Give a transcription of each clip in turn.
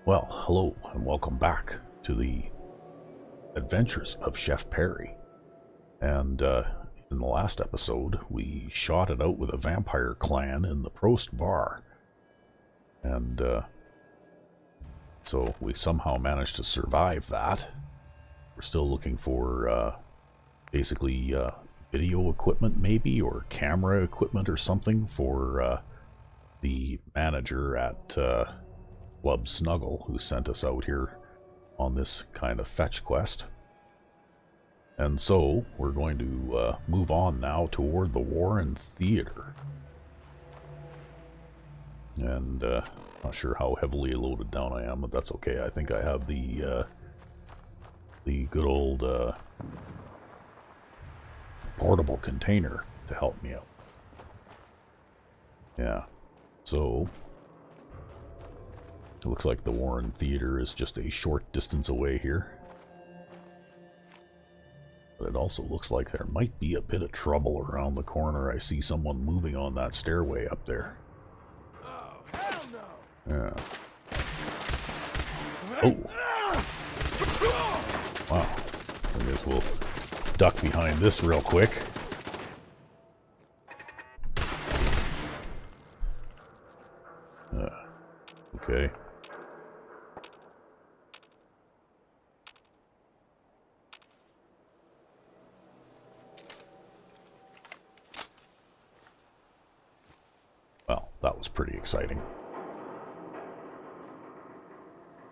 Well, hello and welcome back to the adventures of Chef Perry. And in the last episode, we shot it out with a vampire clan in the Prost bar. And so we somehow managed to survive that. We're still looking for basically video equipment maybe, or camera equipment or something for the manager at Club Snuggle, who sent us out here on this kind of fetch quest. And so we're going to move on now toward the Warren Theater. And not sure how heavily loaded down I am, but that's okay. I think I have the good old portable container to help me out. Yeah, so it looks like the Warren Theater is just a short distance away here. But it also looks like there might be a bit of trouble around the corner. I see someone moving on that stairway up there. Oh, hell no! Yeah. Oh! Wow. I guess we'll duck behind this real quick. Okay. Well, that was pretty exciting.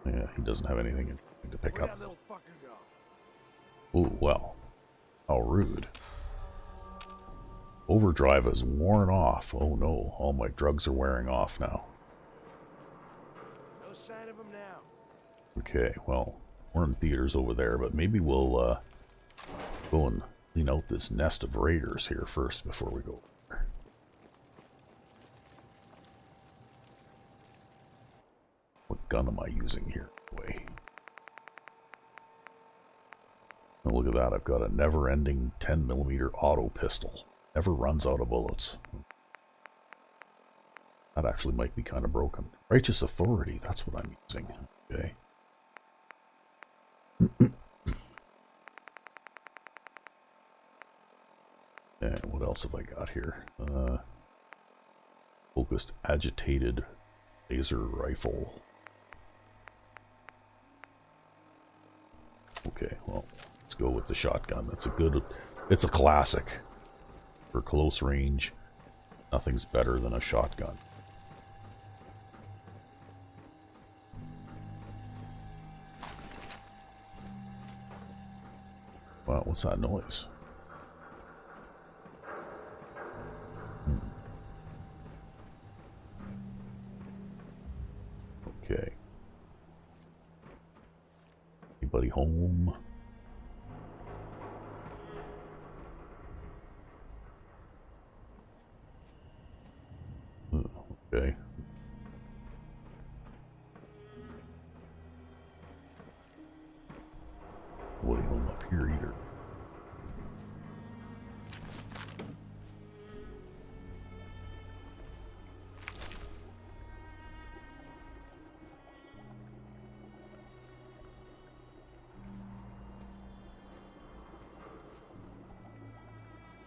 Yeah, he doesn't have anything interesting to pick up. Ooh, well. How rude. Overdrive is worn off. Oh no, all my drugs are wearing off now. No sign of him now. Okay, well, we're in theaters over there, but maybe we'll go and clean out this nest of raiders here first before we go there. What gun am I using here? Anyway? Oh, look at that, I've got a never-ending 10mm auto pistol. Never runs out of bullets. That actually might be kind of broken. Righteous Authority, that's what I'm using. Okay. And what else have I got here? Focused agitated laser rifle. Okay, well, let's go with the shotgun. It's a classic. For close range, nothing's better than a shotgun. Wow, what's that noise? Okay. Anybody home? Okay. Nobody home up here either.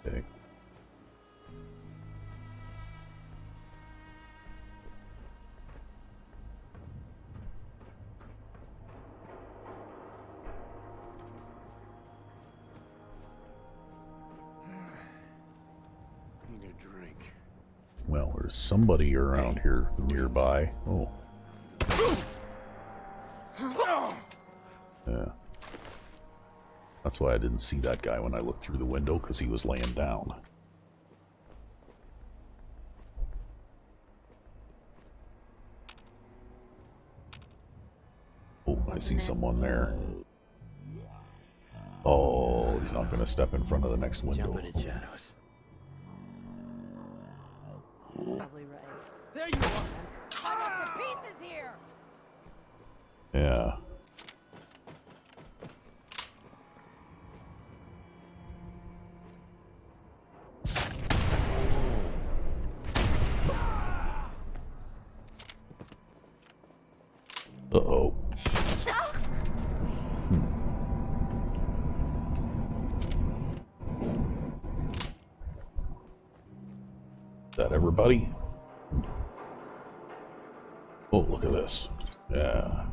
Okay. Need a drink. Well, there's somebody around here nearby. Oh. Yeah. That's why I didn't see that guy when I looked through the window, because he was laying down. Oh, I see someone there. Oh, he's not going to step in front of the next window. Jumping in shadows. Probably right. There you are. Cut up the pieces here. Yeah. Uh-oh. Is that everybody? Oh, look at this. Yeah.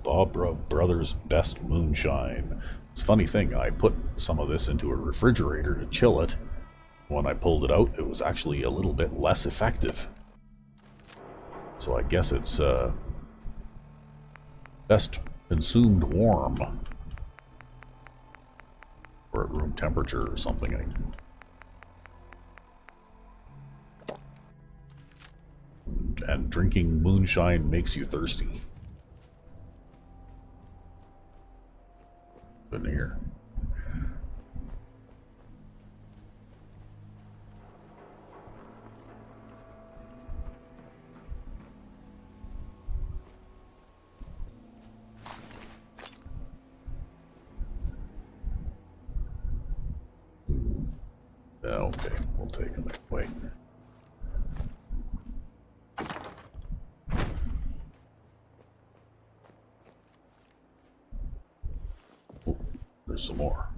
Bob Brothers Best Moonshine. It's a funny thing, I put some of this into a refrigerator to chill it. When I pulled it out, it was actually a little bit less effective. So I guess it's best consumed warm. Or at room temperature or something. And drinking moonshine makes you thirsty. In here. Yeah, okay, we'll take them anyway. Oh, there's some more.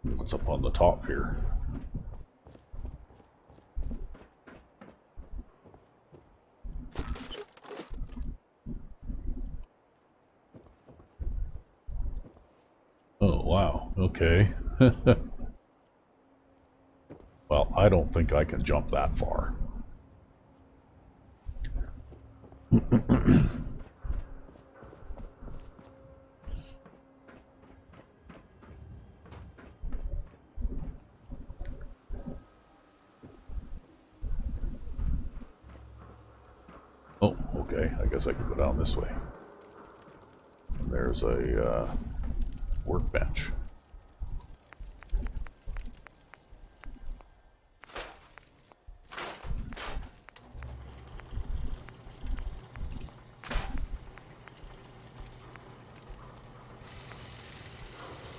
What's up on the top here? Oh, wow. Okay. Well, I don't think I can jump that far. Oh, okay. I guess I could go down this way. And there's a workbench.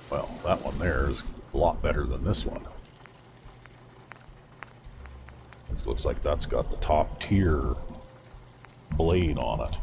Well, that one there is a lot better than this one. This looks like that's got the top tier blade on it.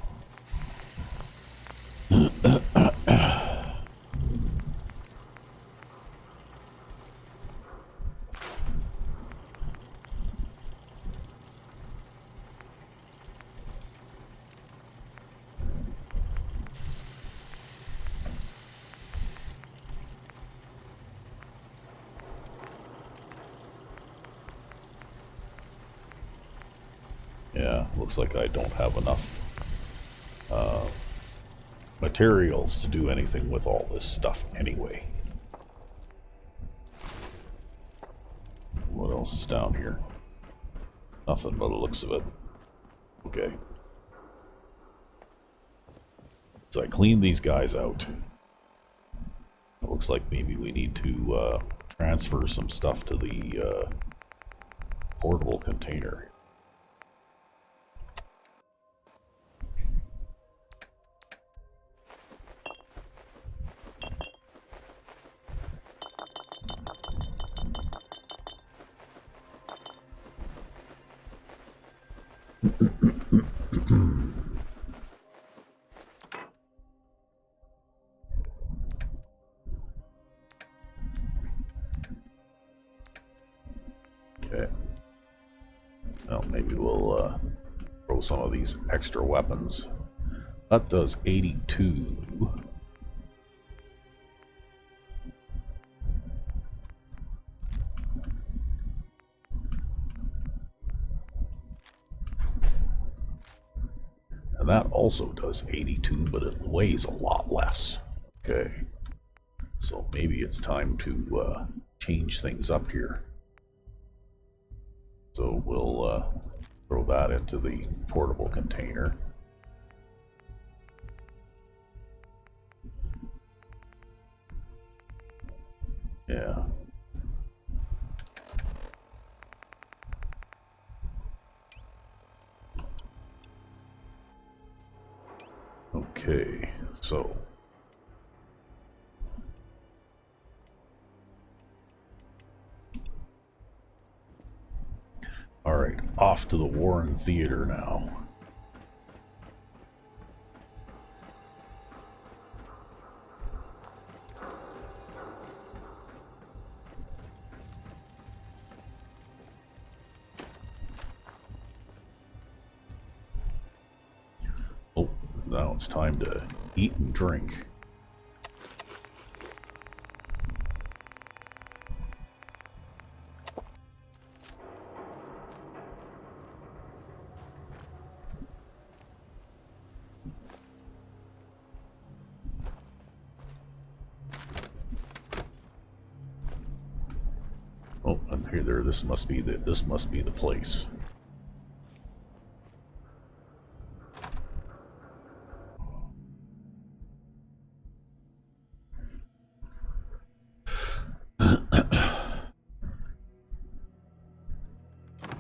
Yeah, looks like I don't have enough materials to do anything with all this stuff anyway. What else is down here? Nothing by the looks of it. Okay. So I cleaned these guys out. It looks like maybe we need to transfer some stuff to the portable container. Okay. Well, maybe we'll throw some of these extra weapons. That does 82. And that also does 82, but it weighs a lot less. Okay. So maybe it's time to change things up here. So we'll throw that into the portable container. Yeah. Okay, so off to the Warren Theater now. Oh, now it's time to eat and drink. Oh, and here there. This must be the place.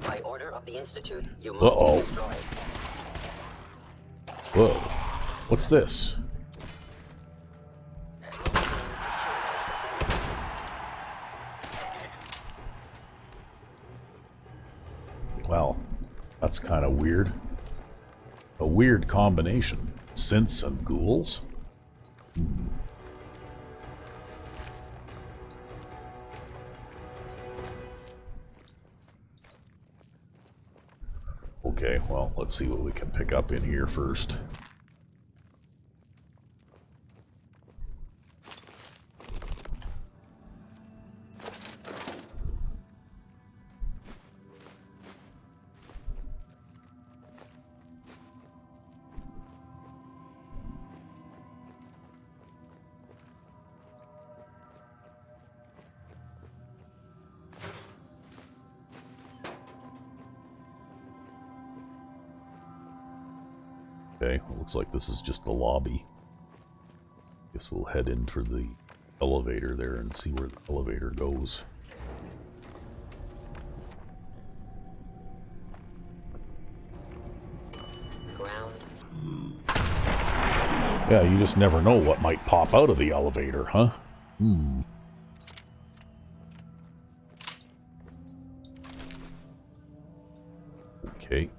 By order of the Institute, you must be destroyed. Whoa. What's this? Well, that's kind of weird. A weird combination. Synths and ghouls? Okay, well, let's see what we can pick up in here first. Okay, looks like this is just the lobby. Guess we'll head into the elevator there and see where the elevator goes. Ground. Yeah, you just never know what might pop out of the elevator, huh? Okay.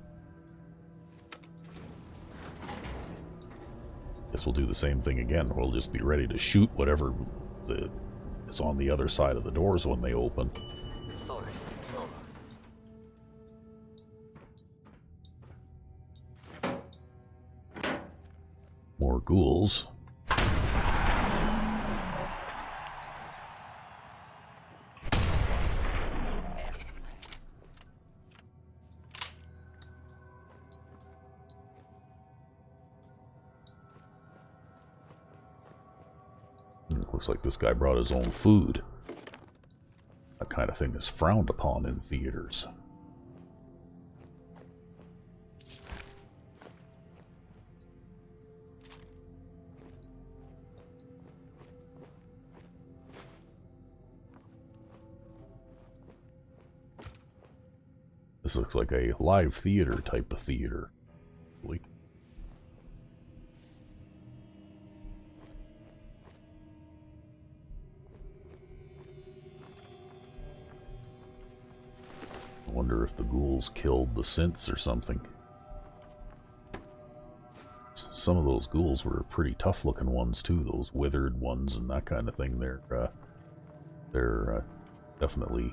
Guess we'll do the same thing again. We'll just be ready to shoot whatever is on the other side of the doors when they open. Fourth floor. More ghouls. Looks like this guy brought his own food. That kind of thing is frowned upon in theaters. This looks like a live theater type of theater. Really. I wonder if the ghouls killed the synths or something. Some of those ghouls were pretty tough looking ones too, those withered ones and that kind of thing. They're definitely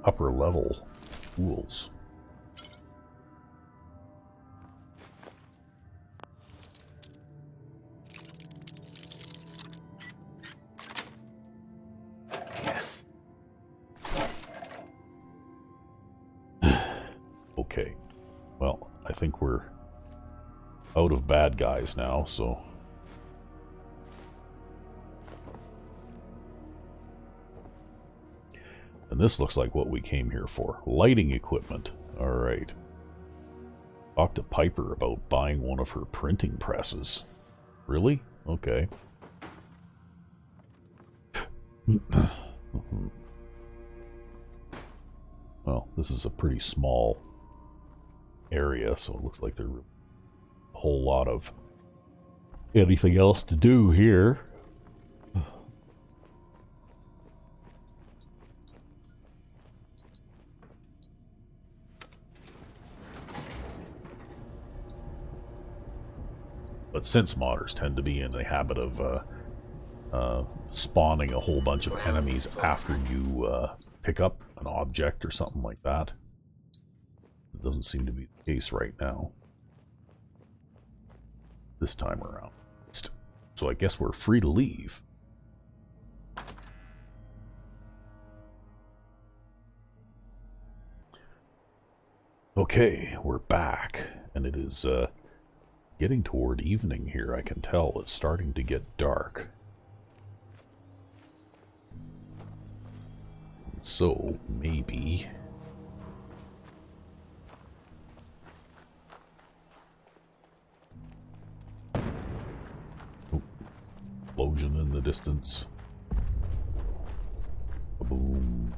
upper level ghouls. Yes. Okay. Well, I think we're out of bad guys now, so... And this looks like what we came here for. Lighting equipment. Alright. Talk to Piper about buying one of her printing presses. Really? Okay. Well, this is a pretty small area, so it looks like there's a whole lot of anything else to do here. But since modders tend to be in the habit of spawning a whole bunch of enemies after you pick up an object or something like that, it doesn't seem to be the case right now. This time around. So I guess we're free to leave. Okay, we're back, and it is getting toward evening here. I can tell it's starting to get dark. So, maybe... Oh, explosion in the distance. Boom.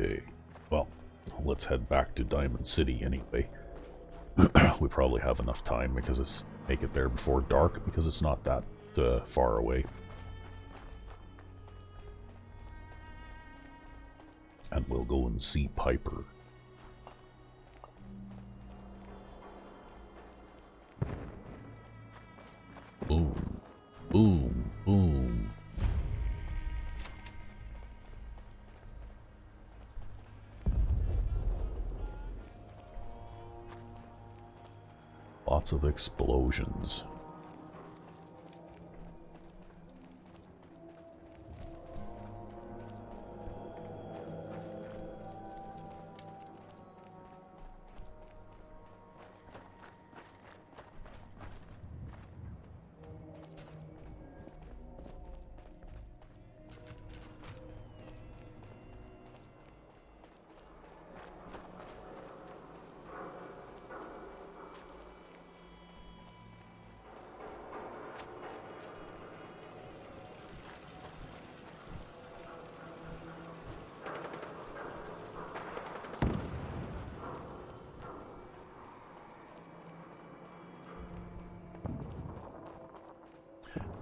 Okay, well, let's head back to Diamond City anyway. We probably have enough time because it's make it there before dark because it's not that far away. And we'll go and see Piper. Boom, boom, boom. Lots of explosions.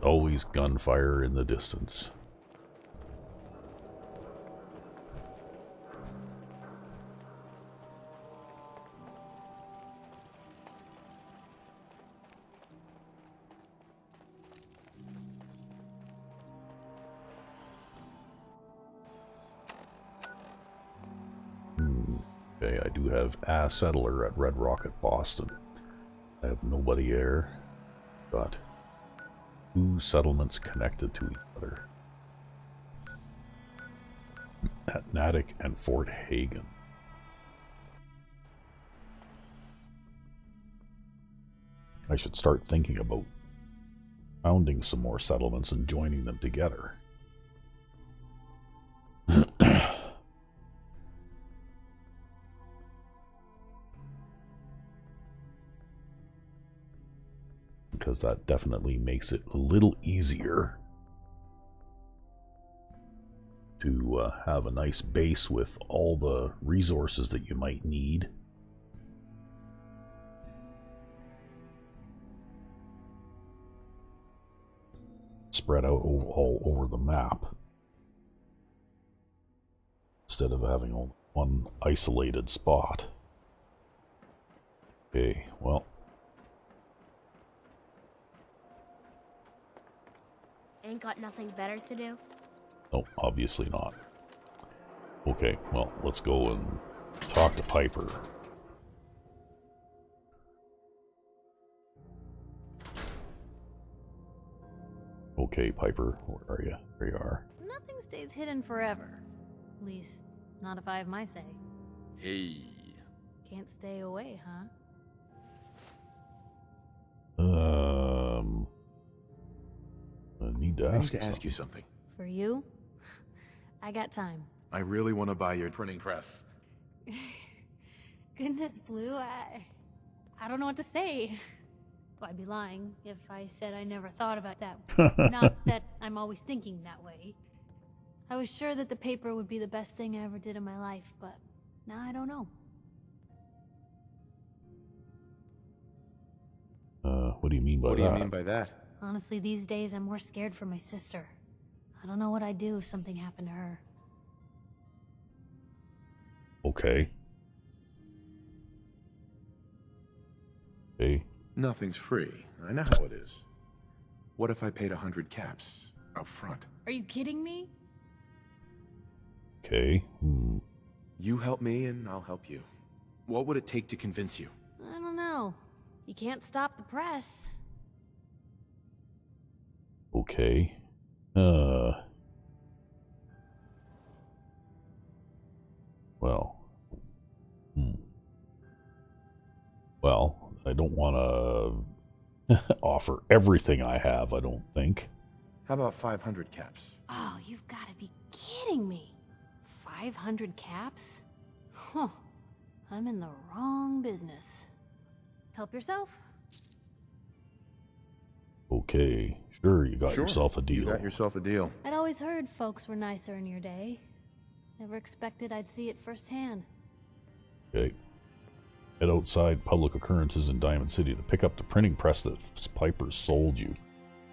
Always gunfire in the distance. Okay, I do have a settler at Red Rocket, Boston. I have nobody there. Got 2 settlements connected to each other. At Natick and Fort Hagen. I should start thinking about founding some more settlements and joining them together. Because that definitely makes it a little easier to have a nice base with all the resources that you might need. Spread out all over the map instead of having only one isolated spot. Okay, well. Ain't got nothing better to do? No, obviously not. Okay, well, let's go and talk to Piper. Okay, Piper, where are you? There you are. Nothing stays hidden forever. At least, not if I have my say. Hey. Can't stay away, huh? I need to ask you something. For you? I got time. I really want to buy your printing press. Goodness, Blue, I don't know what to say. I'd be lying if I said I never thought about that. Not that I'm always thinking that way. I was sure that the paper would be the best thing I ever did in my life, but now I don't know. What do you mean by that? What do you mean by that? Honestly, these days I'm more scared for my sister. I don't know what I'd do if something happened to her. Okay. Okay. Nothing's free. I know how it is. What if I paid 100 caps up front? Are you kidding me? Okay. You help me and I'll help you. What would it take to convince you? I don't know. You can't stop the press. Okay. Well. Well, I don't want to offer everything I have, I don't think. How about 500 caps? Oh, you've got to be kidding me. 500 caps? Huh. I'm in the wrong business. Help yourself. Okay. Sure, you got Sure. yourself a deal. You got yourself a deal. I'd always heard folks were nicer in your day. Never expected I'd see it firsthand. Okay. Head outside Public Occurrences in Diamond City to pick up the printing press that Piper sold you.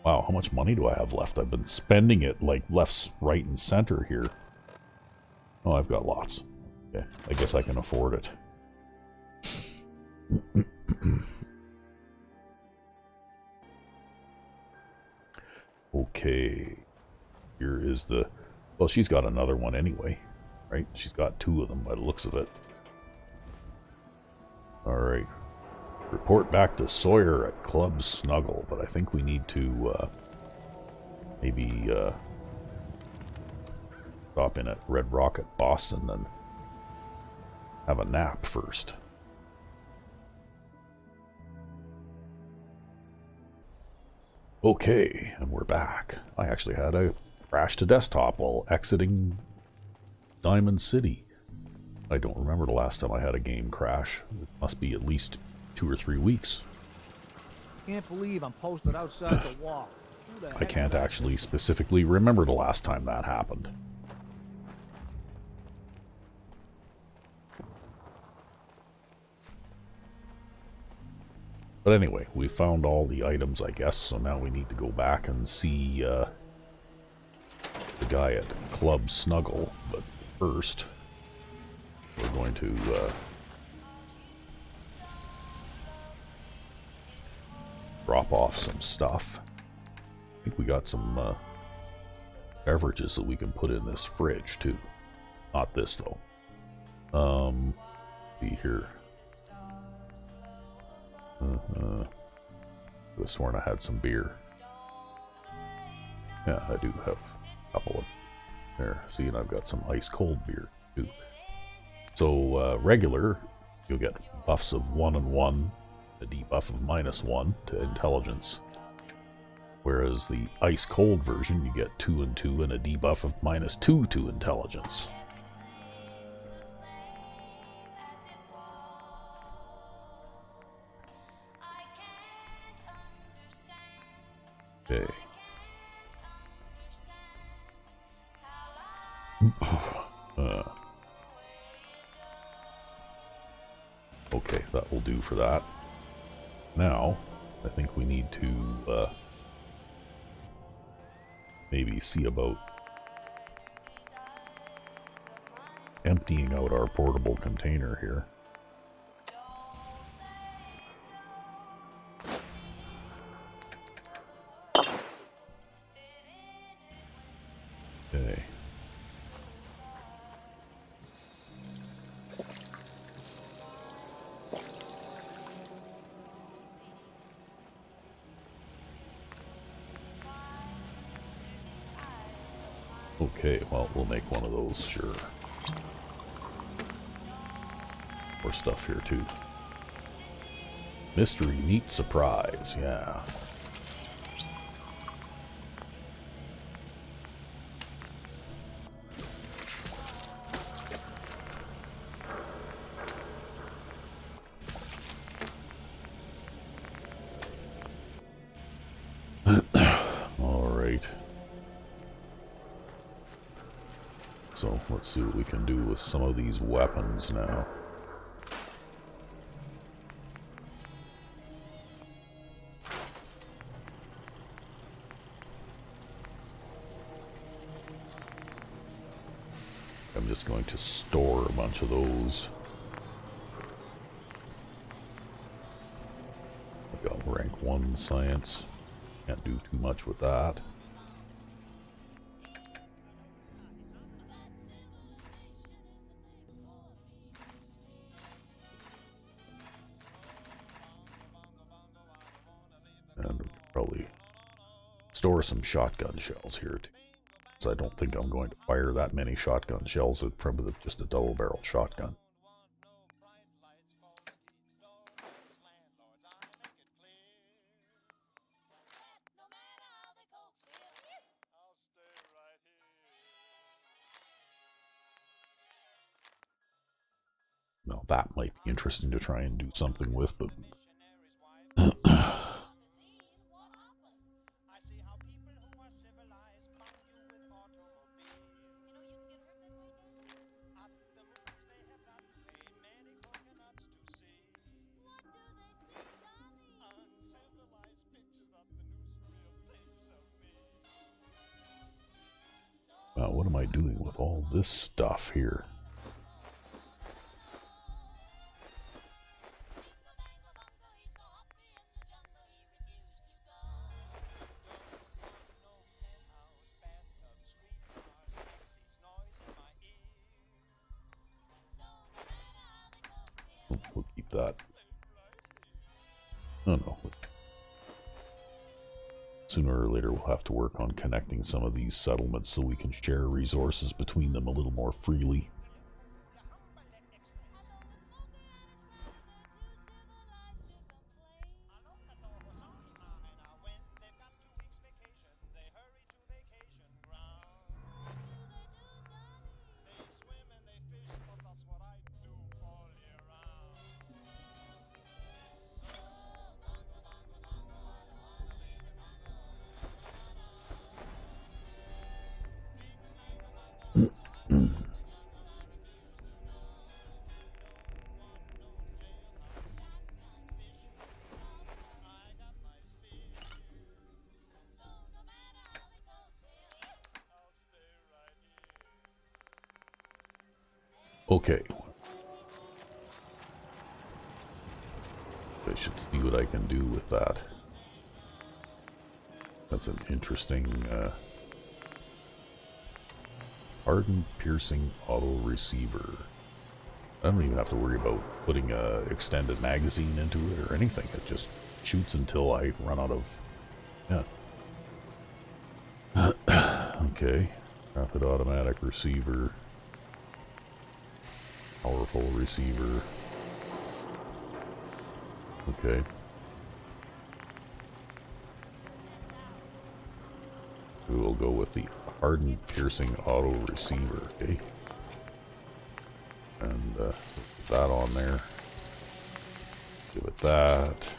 Wow, how much money do I have left? I've been spending it like left, right, and center here. Oh, I've got lots. Okay, I guess I can afford it. Okay. Here is the... Well, she's got another one anyway, right? She's got 2 of them by the looks of it. Alright. Report back to Sawyer at Club Snuggle, but I think we need to maybe stop in at Red Rock at Boston and have a nap first. Okay, and we're back. I actually had a crash to desktop while exiting Diamond City. I don't remember the last time I had a game crash. It must be at least 2 or 3 weeks. Can't believe I'm posted outside the wall. I can't actually specifically remember the last time that happened. But anyway, we found all the items, I guess, so now we need to go back and see the guy at Club Snuggle. But first, we're going to drop off some stuff. I think we got some beverages that we can put in this fridge, too. Not this, though. See here. I was sworn I had some beer. Yeah, I do have a couple of... There, see, and I've got some ice-cold beer, too. So, regular, you'll get buffs of 1 and 1, a debuff of -1 to intelligence. Whereas the ice-cold version, you get 2 and 2 and a debuff of -2 to intelligence. Okay. Okay, that will do for that. Now, I think we need to maybe see about emptying out our portable container here. Okay. Okay, well, we'll make one of those, sure. More stuff here, too. Mystery meat surprise, yeah. So let's see what we can do with some of these weapons now. I'm just going to store a bunch of those. I've got rank 1 science. Can't do too much with that. And we could probably store some shotgun shells here too. So I don't think I'm going to fire that many shotgun shells from just a double-barreled shotgun. Now that might be interesting to try and do something with, but what am I doing with all this stuff here? We'll keep that. Oh no. Sooner or later we'll have to work on connecting some of these settlements so we can share resources between them a little more freely. Okay. I should see what I can do with that. That's an interesting, hardened piercing auto receiver. I don't even have to worry about putting a extended magazine into it or anything. It just shoots until I run out of... Yeah. Okay. Rapid automatic receiver. Powerful receiver. Okay. We'll go with the hardened piercing auto receiver, okay? And put that on there. Give it that.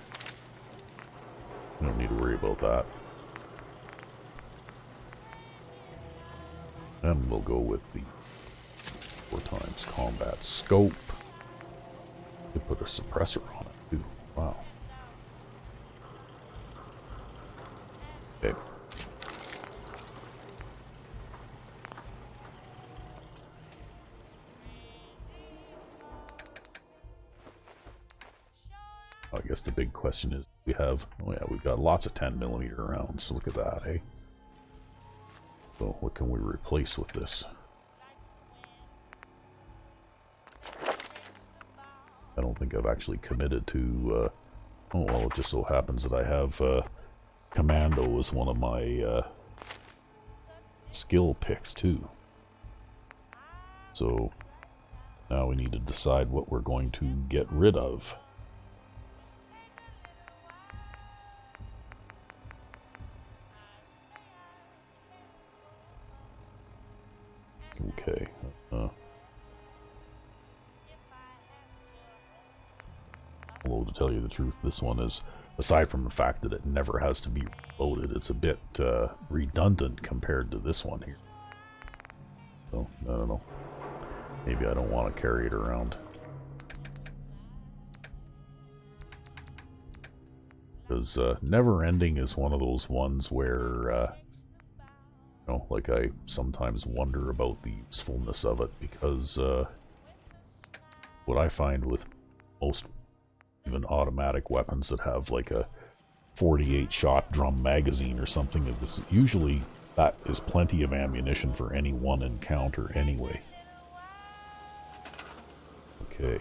We don't need to worry about that. And we'll go with the 4x combat scope. You put a suppressor on it too. Wow. Okay. I guess the big question is, we have, oh yeah, we've got lots of 10mm rounds, so look at that, eh? So what can we replace with this? I don't think I've actually committed to, oh well, it just so happens that I have Commando as one of my skill picks too. So now we need to decide what we're going to get rid of. Okay. Although to tell you the truth, this one is, aside from the fact that it never has to be reloaded, it's a bit redundant compared to this one here. So, I don't know. Maybe I don't want to carry it around. Because Never Ending is one of those ones where know, like I sometimes wonder about the usefulness of it, because what I find with most even automatic weapons that have like a 48 shot drum magazine or something, this usually that is plenty of ammunition for any one encounter anyway. Okay,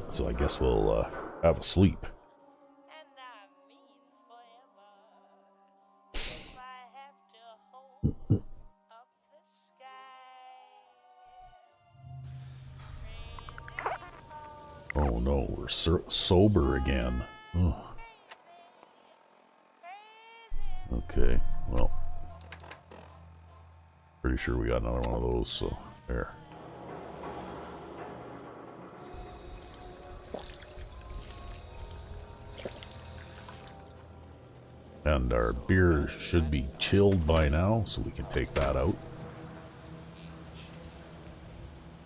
so I guess we'll have a sleep. Oh no, we're sober again. Ugh. Okay, well, pretty sure we got another one of those, so there. And our beer should be chilled by now, so we can take that out.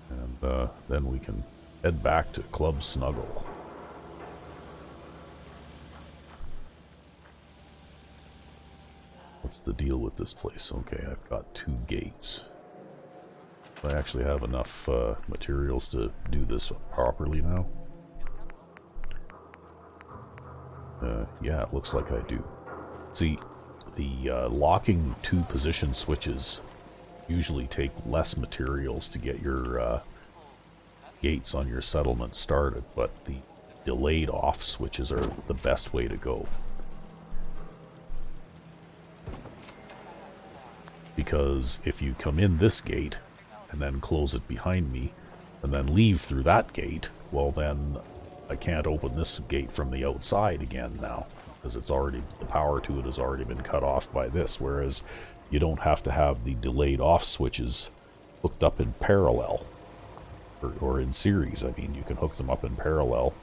And then we can head back to Club Snuggle. What's the deal with this place? Okay, I've got 2 gates. I actually have enough materials to do this properly now. Yeah, it looks like I do. See, the locking 2 position switches usually take less materials to get your gates on your settlement started, but the delayed off switches are the best way to go. Because if you come in this gate and then close it behind me and then leave through that gate, well then I can't open this gate from the outside again now, because it's already, the power to it has already been cut off by this, whereas you don't have to have the delayed off switches hooked up in parallel, or in series. I mean, you can hook them up in parallel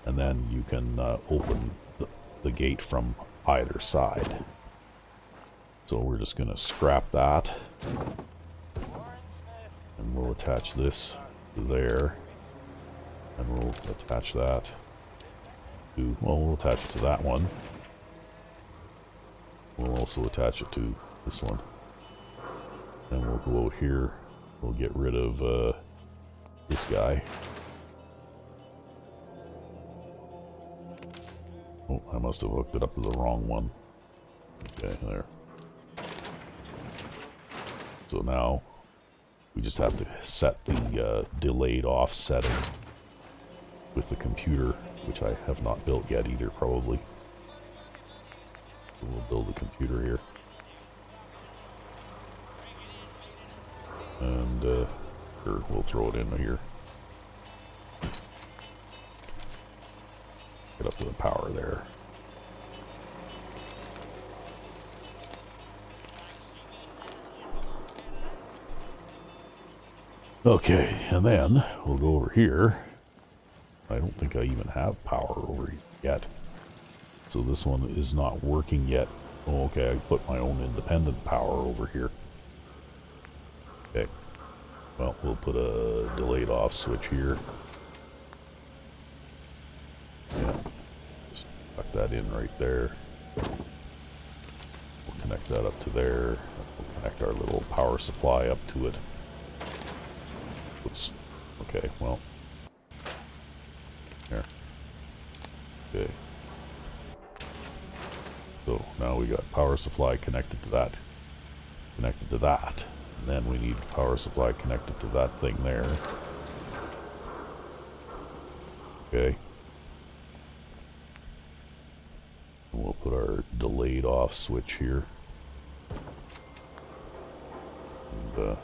and then you can open the gate from either side. So we're just going to scrap that, and we'll attach this to there, and we'll attach that to, well, we'll attach it to that one. We'll also attach it to this one, and we'll go out here, we'll get rid of this guy. Oh, I must have hooked it up to the wrong one. Okay, there. So now we just have to set the delayed off setting with the computer, which I have not built yet either, probably. So we'll build a computer here. And sure, we'll throw it in here. Get up to the power there. Okay, and then we'll go over here. I don't think I even have power over yet. So this one is not working yet. Oh, okay, I put my own independent power over here. Okay. Well, we'll put a delayed off switch here. Yeah. Just tuck that in right there. We'll connect that up to there. We'll connect our little power supply up to it. Oops. Okay, well. There. Okay. So now we got power supply connected to that. Connected to that. And then we need power supply connected to that thing there. Okay. And we'll put our delayed off switch here. And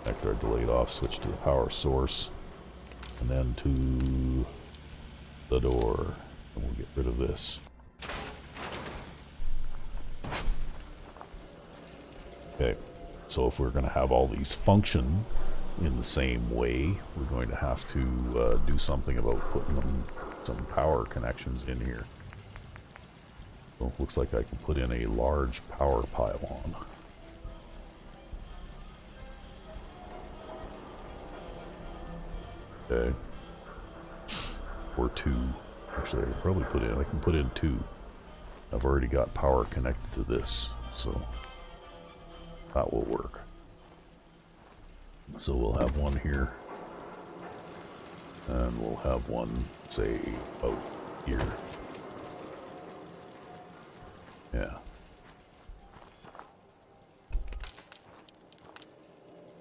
connect our delayed off switch to the power source, and then to the door, and we'll get rid of this. Okay, so if we're going to have all these function in the same way, we're going to have to do something about putting some power connections in here. So it looks like I can put in a large power pylon. Okay. Or 2. Actually, I can probably I can put in 2. I've already got power connected to this, so That will work. So we'll have one here. And we'll have one, say, about here. Yeah.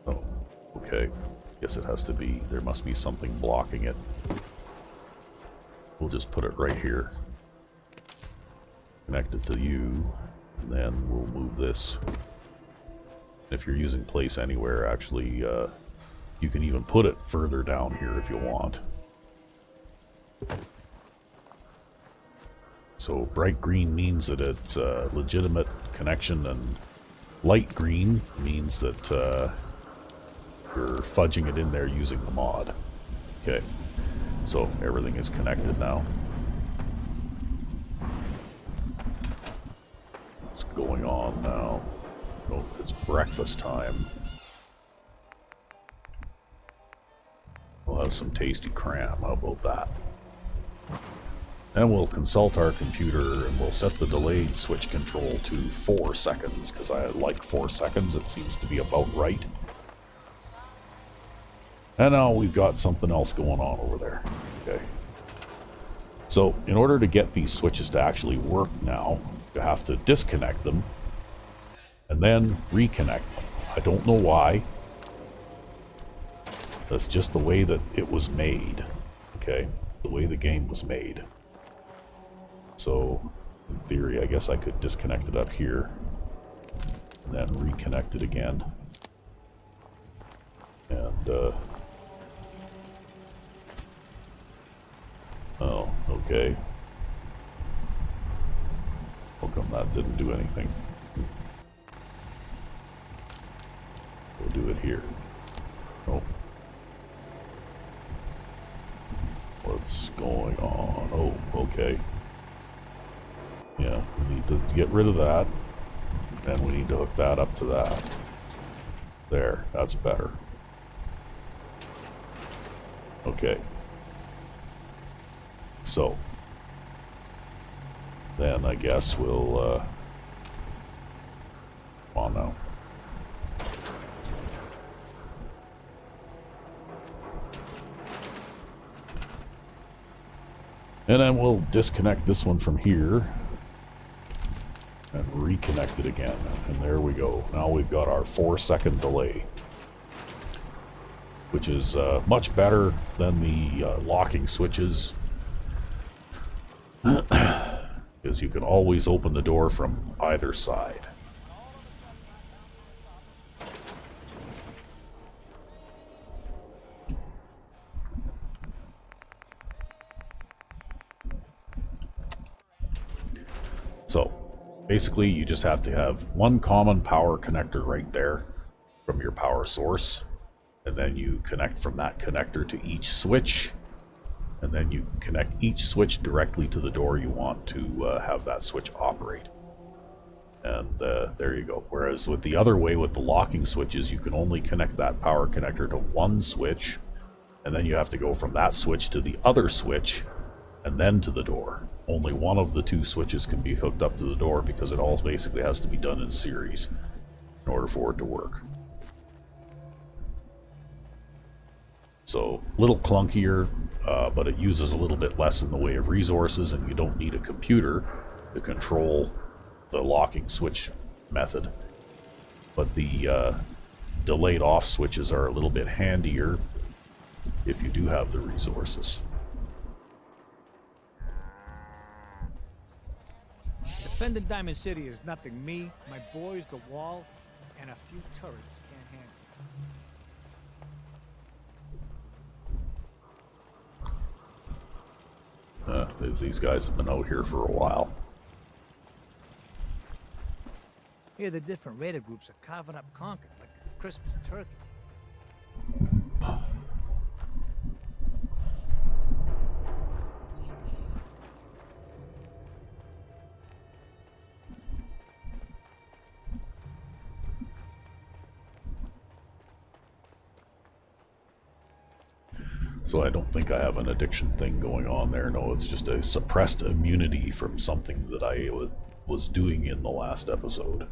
Oh, okay. Guess it has to be, there must be something blocking it. We'll just put it right here. Connect it to you, and then we'll move this. If you're using place anywhere, actually, you can even put it further down here if you want. So bright green means that it's a legitimate connection, and light green means that you're fudging it in there using the mod. Okay, so everything is connected now. What's going on now? Oh, it's breakfast time. We'll have some tasty cram. How about that? Then we'll consult our computer and we'll set the delayed switch control to 4 seconds, because I like 4 seconds. It seems to be about right. And now we've got something else going on over there. Okay. So in order to get these switches to actually work now, you have to disconnect them and then reconnect them. I don't know why. That's just the way that it was made. Okay? The way the game was made. So, in theory, I guess I could disconnect it up here and then reconnect it again. And, oh, okay. How come that didn't do anything? We'll do it here. Oh. What's going on? Oh, okay. Yeah, we need to get rid of that. And we need to hook that up to that. There, that's better. Okay. So, then I guess we'll, come on now. And then we'll disconnect this one from here and reconnect it again. And there we go. Now we've got our 4-second delay, which is much better than the locking switches, because you can always open the door from either side. So, basically, you just have to have one common power connector right there from your power source, and then you connect from that connector to each switch, and then you connect each switch directly to the door you want to have that switch operate. And there you go. Whereas with the other way, with the locking switches, you can only connect that power connector to one switch, and then you have to go from that switch to the other switch, and then to the door. Only one of the two switches can be hooked up to the door, because it all basically has to be done in series in order for it to work. So, a little clunkier, but it uses a little bit less in the way of resources, and you don't need a computer to control the locking switch method. But the delayed off switches are a little bit handier if you do have the resources. Defending Diamond City is nothing me, my boys, the wall, and a few turrets can't handle. These guys have been out here for a while. Here the different raider groups are carving up Concord like a Christmas turkey. So I don't think I have an addiction thing going on there. No, it's just a suppressed immunity from something that I was doing in the last episode.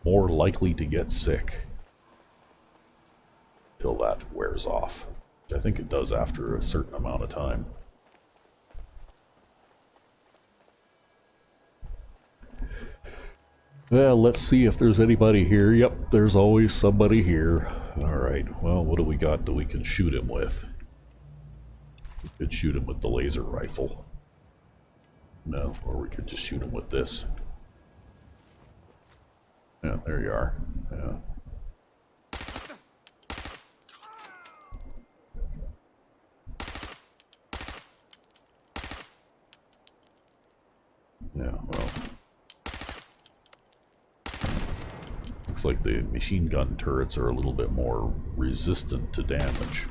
more likely to get sick till that wears off. Which I think it does after a certain amount of time. Well, let's see if there's anybody here. Yep, there's always somebody here. Alright, well, what do we got that we can shoot him with? We could shoot him with the laser rifle. No, or we could just shoot him with this. Yeah, there you are. Yeah. Yeah, well. Looks like the machine gun turrets are a little bit more resistant to damage.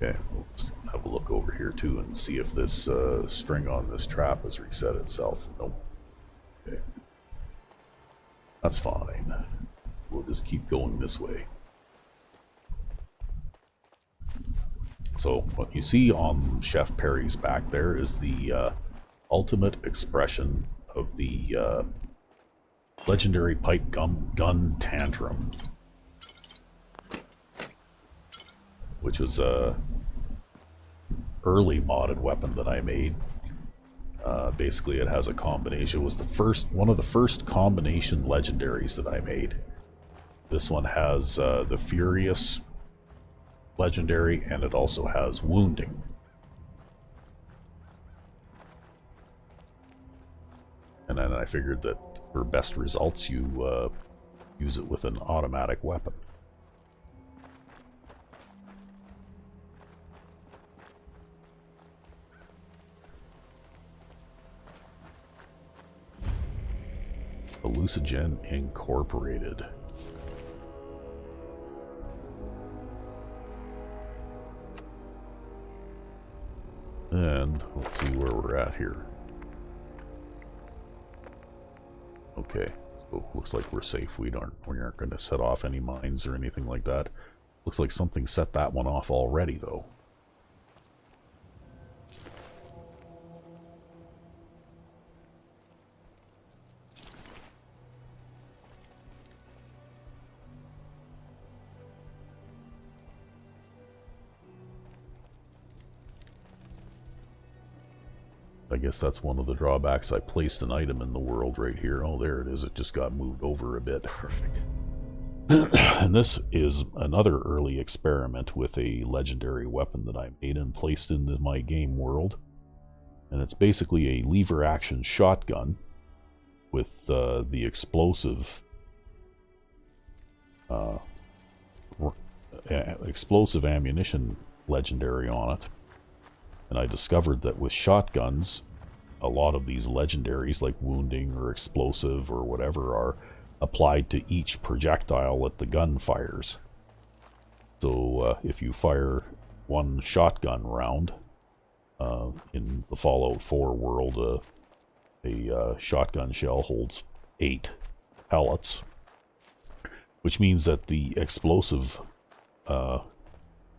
Okay, let's have a look over here too and see if this string on this trap has reset itself. Nope. Okay. That's fine. We'll just keep going this way. So what you see on Chef Perry's back there is the ultimate expression of the legendary pipe gun tantrum, which was a early modded weapon that I made. Basically, it has a combination. It was one of the first combination legendaries that I made. This one has the Furious legendary, and it also has wounding. And then I figured that for best results, you use it with an automatic weapon. Hallucinogen Incorporated. And let's see where we're at here. Okay, so looks like we're safe. We aren't going to set off any mines or anything like that. Looks like something set that one off already, though. I guess that's one of the drawbacks. I placed an item in the world right here. Oh, there it is. It just got moved over a bit. Perfect. And this is another early experiment with a legendary weapon that I made and placed into my game world. And it's basically a lever action shotgun with the explosive ammunition legendary on it. And I discovered that with shotguns, a lot of these legendaries, like wounding or explosive or whatever, are applied to each projectile that the gun fires. So if you fire one shotgun round, in the Fallout 4 world, a shotgun shell holds 8 pellets, which means that the explosive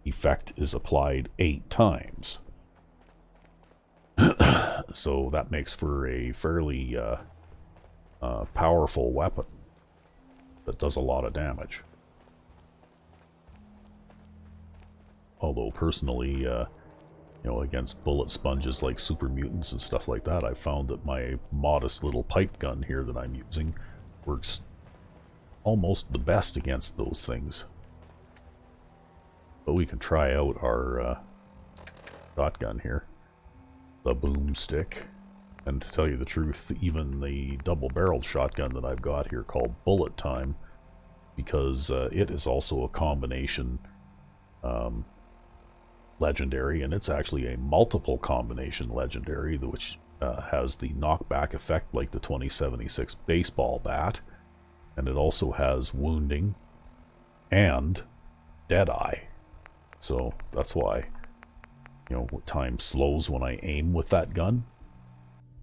effect is applied 8 times. So that makes for a fairly powerful weapon that does a lot of damage. Although personally, against bullet sponges like super mutants and stuff like that, I found that my modest little pipe gun here that I'm using works almost the best against those things. But we can try out our shotgun here. The boomstick. And to tell you the truth, even the double-barreled shotgun that I've got here called Bullet Time because it is also a combination legendary, and it's actually a multiple combination legendary, which has the knockback effect like the 2076 baseball bat, and it also has wounding and Deadeye. So that's why, you know, time slows when I aim with that gun.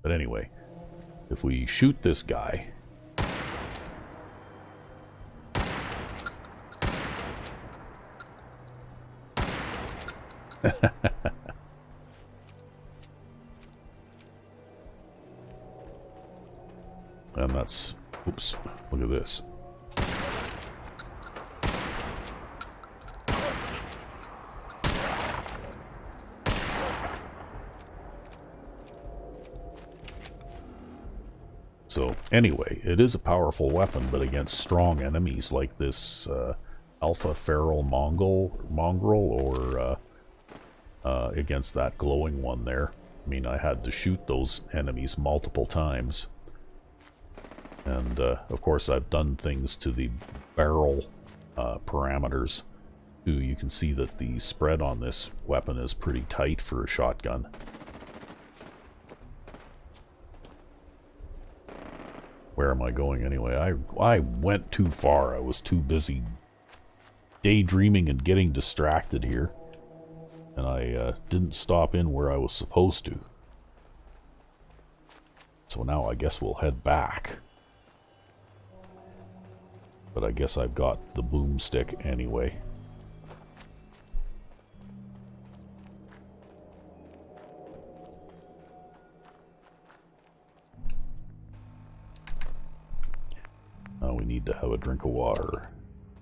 But anyway, if we shoot this guy, and that's, oops, look at this. So anyway, it is a powerful weapon, but against strong enemies like this alpha feral mongrel, or against that glowing one there. I mean, I had to shoot those enemies multiple times. And of course I've done things to the barrel parameters too. You can see that the spread on this weapon is pretty tight for a shotgun. Where am I going anyway? I went too far. I was too busy daydreaming and getting distracted here. And I didn't stop in where I was supposed to. So now I guess we'll head back. But I guess I've got the boomstick anyway. Now we need to have a drink of water.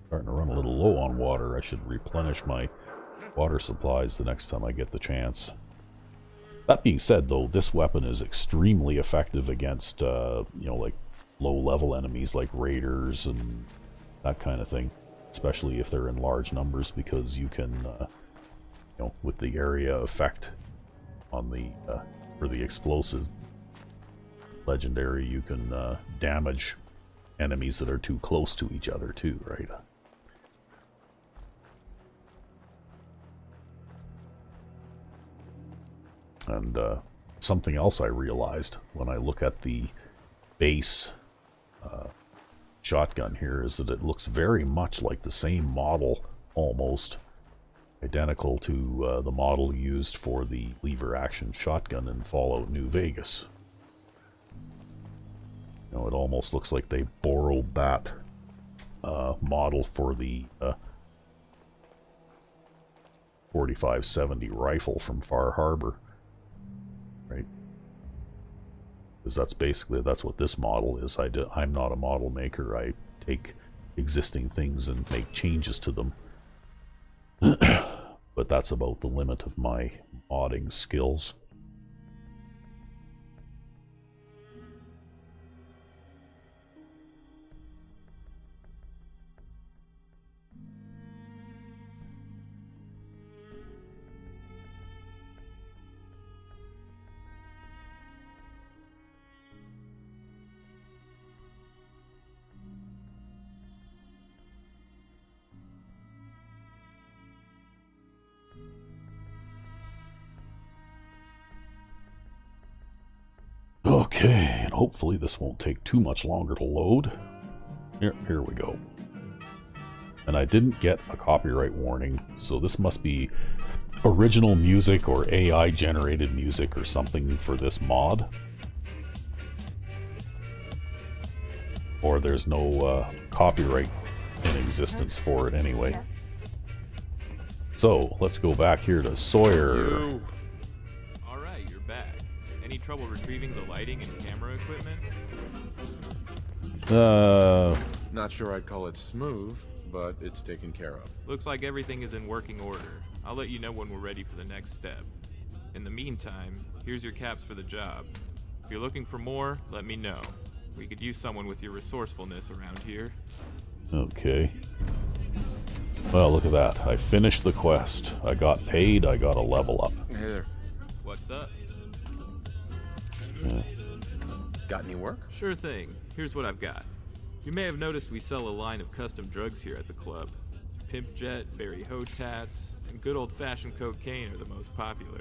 Starting to run a little low on water. I should replenish my water supplies the next time I get the chance. That being said, though, this weapon is extremely effective against, you know, like low-level enemies like raiders and that kind of thing, especially if they're in large numbers, because you can, you know, with the area effect on the for the explosive legendary, you can damage enemies that are too close to each other too, right? And something else I realized when I look at the base shotgun here is that it looks very much like the same model, almost identical to the model used for the lever action shotgun in Fallout New Vegas. You know, it almost looks like they borrowed that model for the 4570 rifle from Far Harbor. Right, because that's what this model is. I'm not a model maker. I take existing things and make changes to them. But that's about the limit of my modding skills. Okay, and hopefully this won't take too much longer to load. Here we go. And I didn't get a copyright warning, so this must be original music or AI generated music or something for this mod. Or there's no copyright in existence for it anyway. So, let's go back here to Sawyer. Alright, you're back. Any trouble retrieving the lighting and camera equipment? Not sure I'd call it smooth, but it's taken care of. Looks like everything is in working order. I'll let you know when we're ready for the next step. In the meantime, here's your caps for the job. If you're looking for more, let me know. We could use someone with your resourcefulness around here. Okay. Well, look at that. I finished the quest. I got paid, I got a level up. Hey there. What's up? Got any work? Sure thing. Here's what I've got. You may have noticed we sell a line of custom drugs here at the club. Pimp Jet, Berry Hotats, and good old-fashioned cocaine are the most popular.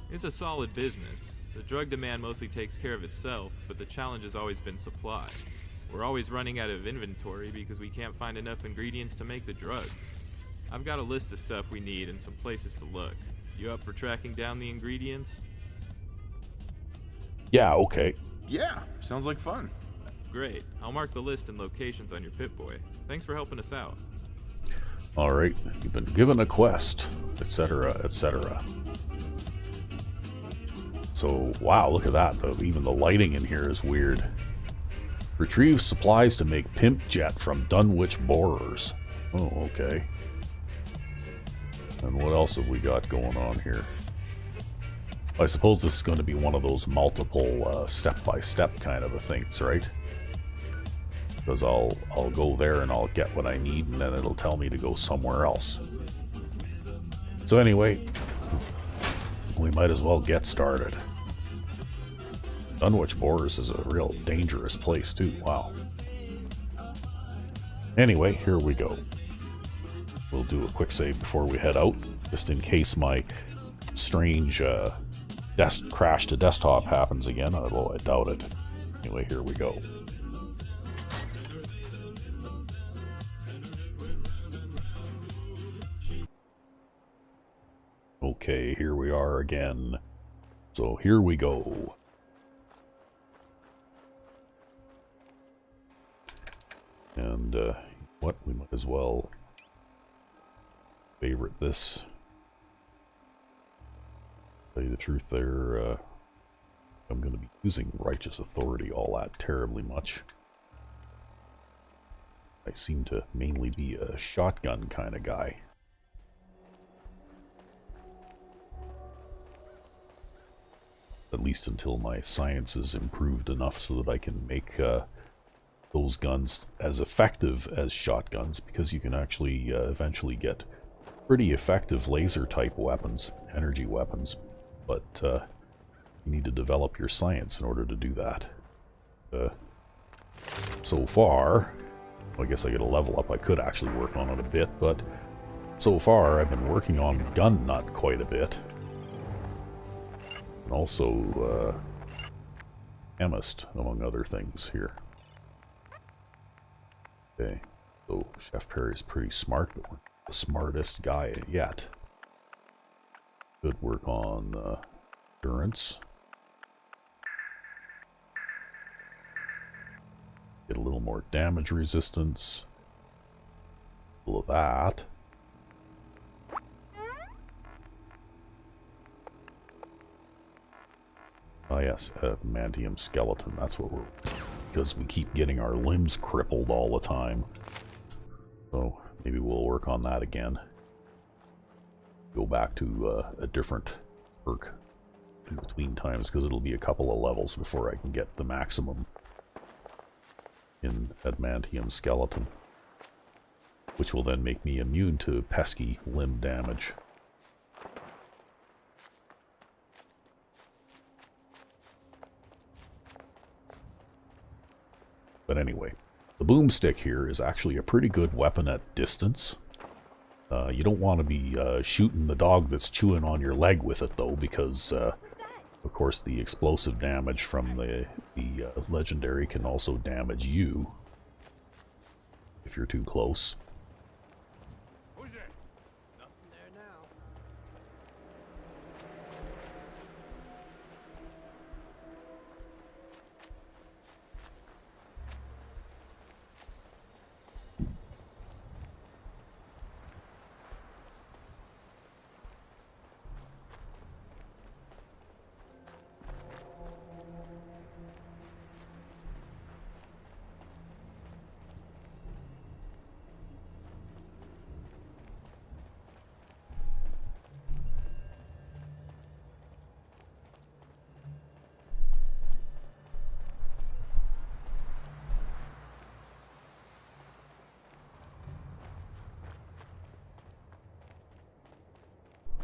It's a solid business. The drug demand mostly takes care of itself, but the challenge has always been supply. We're always running out of inventory because we can't find enough ingredients to make the drugs. I've got a list of stuff we need and some places to look. You up for tracking down the ingredients? Yeah, okay. Yeah, sounds like fun. Great. I'll mark the list and locations on your Pip-Boy. Thanks for helping us out. Alright, you've been given a quest, etc., etc. So, wow, look at that. Even the lighting in here is weird. Retrieve supplies to make Pimp Jet from Dunwich Borers. Oh, okay. And what else have we got going on here? I suppose this is going to be one of those multiple step-by-step kind of a things, right? Because I'll go there and I'll get what I need, and then it'll tell me to go somewhere else. So anyway, we might as well get started. Dunwich Borers is a real dangerous place too, wow. Anyway, here we go. We'll do a quick save before we head out, just in case my strange crash to desktop happens again, although I doubt it. Anyway, here we go. Okay, here we are again. So here we go. And what, we might as well favorite this. Tell you the truth there, I'm going to be using Righteous Authority all that terribly much. I seem to mainly be a shotgun kind of guy. At least until my science is improved enough so that I can make those guns as effective as shotguns, because you can actually eventually get pretty effective laser type weapons, energy weapons, but you need to develop your science in order to do that. So far, well, I guess I get a level up. I could actually work on it a bit, but so far I've been working on gun nut quite a bit. And also chemist, among other things here. Okay, so Chef Perry's pretty smart, but we're the smartest guy yet. Good work on endurance. Get a little more damage resistance. A little of that. Oh yes, adamantium skeleton, that's what we're... because we keep getting our limbs crippled all the time. So maybe we'll work on that again. Go back to a different perk in between times, because it'll be a couple of levels before I can get the maximum in adamantium skeleton, which will then make me immune to pesky limb damage. But anyway, the boomstick here is actually a pretty good weapon at distance. You don't want to be shooting the dog that's chewing on your leg with it, though, because, of course, the explosive damage from the legendary can also damage you if you're too close. Who's there? Nothing there now.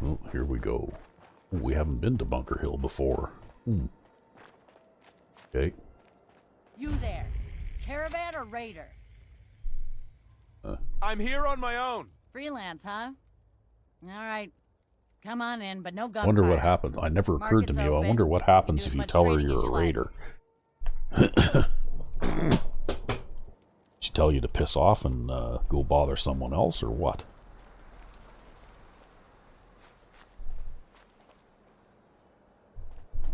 Well, here we go. We haven't been to Bunker Hill before. Okay. You there. Caravan or raider? I'm here on my own. Freelance, huh? All right. Come on in, but no gunfire. Wonder what happens. I never occurred to me. I wonder what happens if you tell her you're a raider. She tell you to piss off and go bother someone else, or what?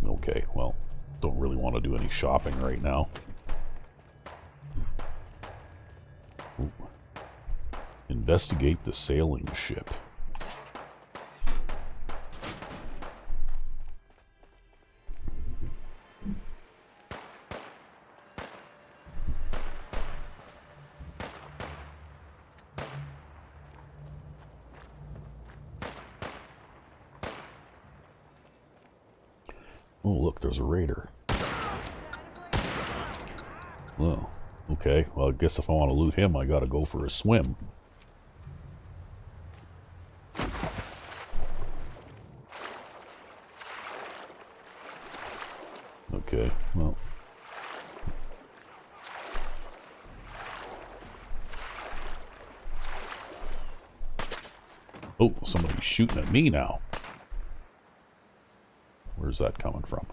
Okay, well, don't really want to do any shopping right now. Ooh. Investigate the sailing ship. Oh, look, there's a raider. Oh, okay. Well, I guess if I want to loot him, I gotta go for a swim. Okay, well. Oh, somebody's shooting at me now. Where's that coming from?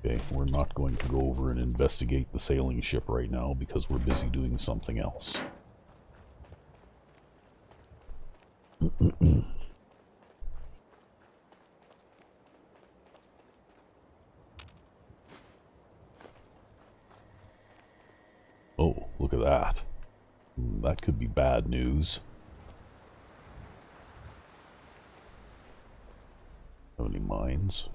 Okay, we're not going to go over and investigate the sailing ship right now because we're busy doing something else. Oh, look at that. That could be bad news. Have any mines?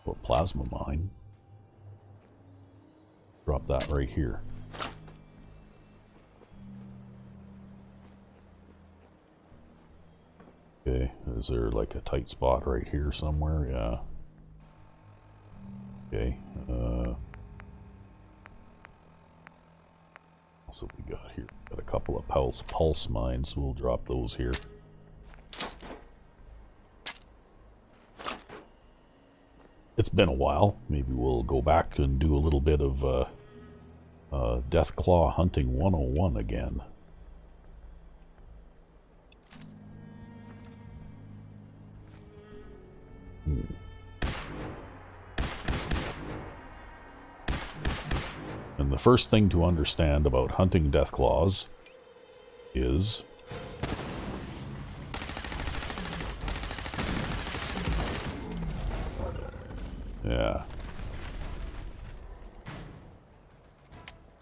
Or plasma mine. Drop that right here. Okay, is there like a tight spot right here somewhere? Yeah. Okay, also we got here, got a couple of pulse mines, so we'll drop those here. It's been a while. Maybe we'll go back and do a little bit of Deathclaw Hunting 101 again. And the first thing to understand about hunting Deathclaws is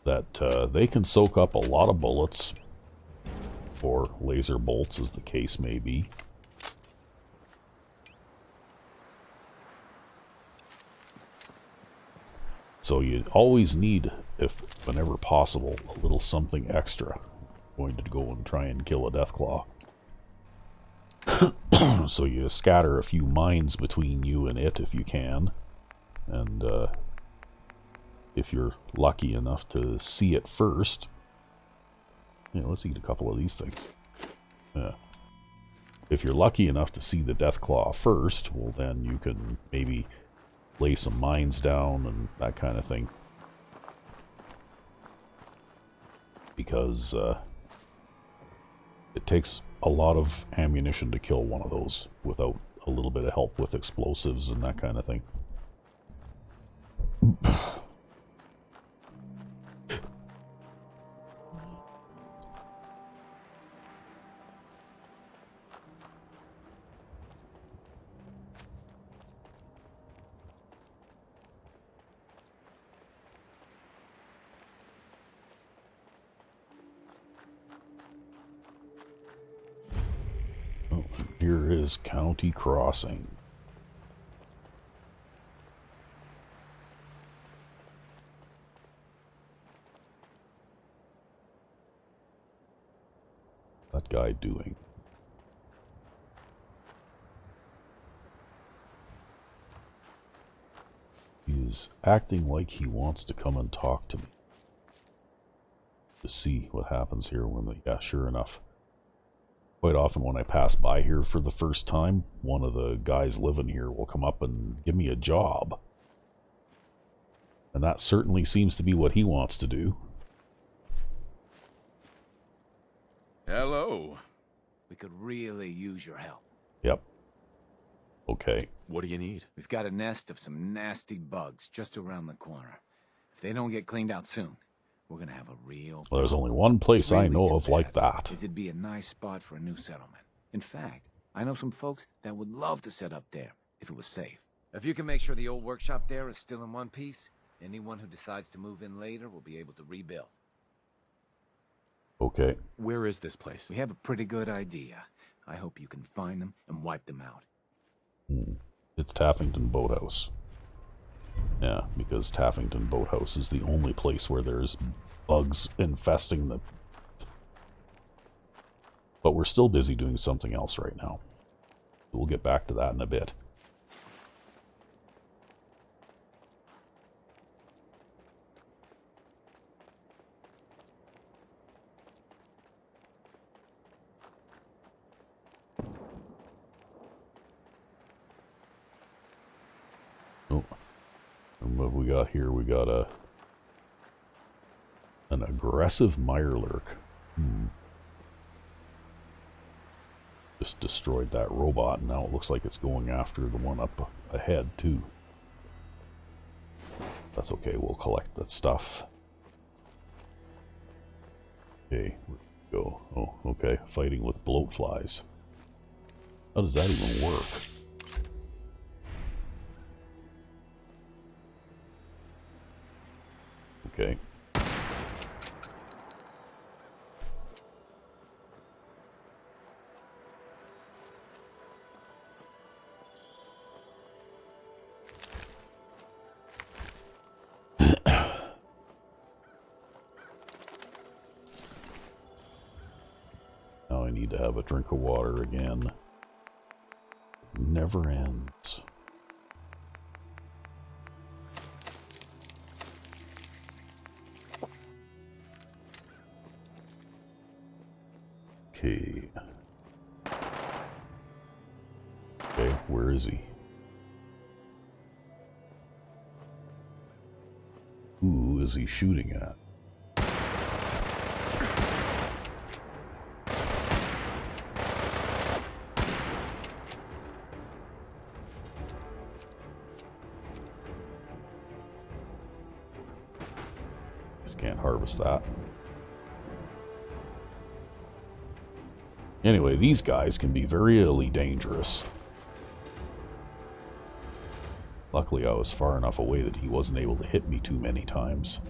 that they can soak up a lot of bullets, or laser bolts as the case may be. So you always need, whenever possible, a little something extra. Going to go and try and kill a Deathclaw. So you scatter a few mines between you and it if you can. And if you're lucky enough to see it first... Yeah, let's eat a couple of these things. Yeah. If you're lucky enough to see the Deathclaw first, well then you can maybe lay some mines down and that kind of thing. Because it takes a lot of ammunition to kill one of those without a little bit of help with explosives and that kind of thing. Here is County Crossing. That guy doing? He's acting like he wants to come and talk to me. To see what happens here when the... Yeah, sure enough. Quite often when I pass by here for the first time, one of the guys living here will come up and give me a job. And that certainly seems to be what he wants to do. Hello. We could really use your help. Yep. Okay. What do you need? We've got a nest of some nasty bugs just around the corner. If they don't get cleaned out soon, we're gonna have a real... Well, there's only one place I know of like that. It'd be a nice spot for a new settlement. In fact, I know some folks that would love to set up there if it was safe. If you can make sure the old workshop there is still in one piece, anyone who decides to move in later will be able to rebuild. Okay. Where is this place? We have a pretty good idea. I hope you can find them and wipe them out. It's Taffington Boathouse. Yeah, because Taffington Boathouse is the only place where there's bugs infesting the... But we're still busy doing something else right now. We'll get back to that in a bit. Oh. And what we got here? We got an aggressive mirelurk. Just destroyed that robot, and now it looks like it's going after the one up ahead, too. That's okay, we'll collect that stuff. Okay, where do we go? Oh, okay, fighting with bloatflies. How does that even work? Okay. Now I need to have a drink of water again. Never ends. Okay. Okay, where is he? Who is he shooting at? Just can't harvest that. Anyway, these guys can be very dangerous. Luckily, I was far enough away that he wasn't able to hit me too many times.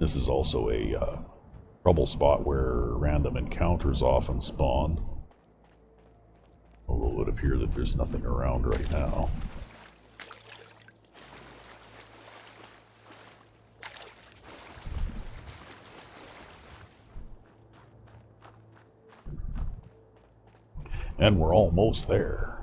This is also a trouble spot where random encounters often spawn. Although it would appear that there's nothing around right now. And we're almost there.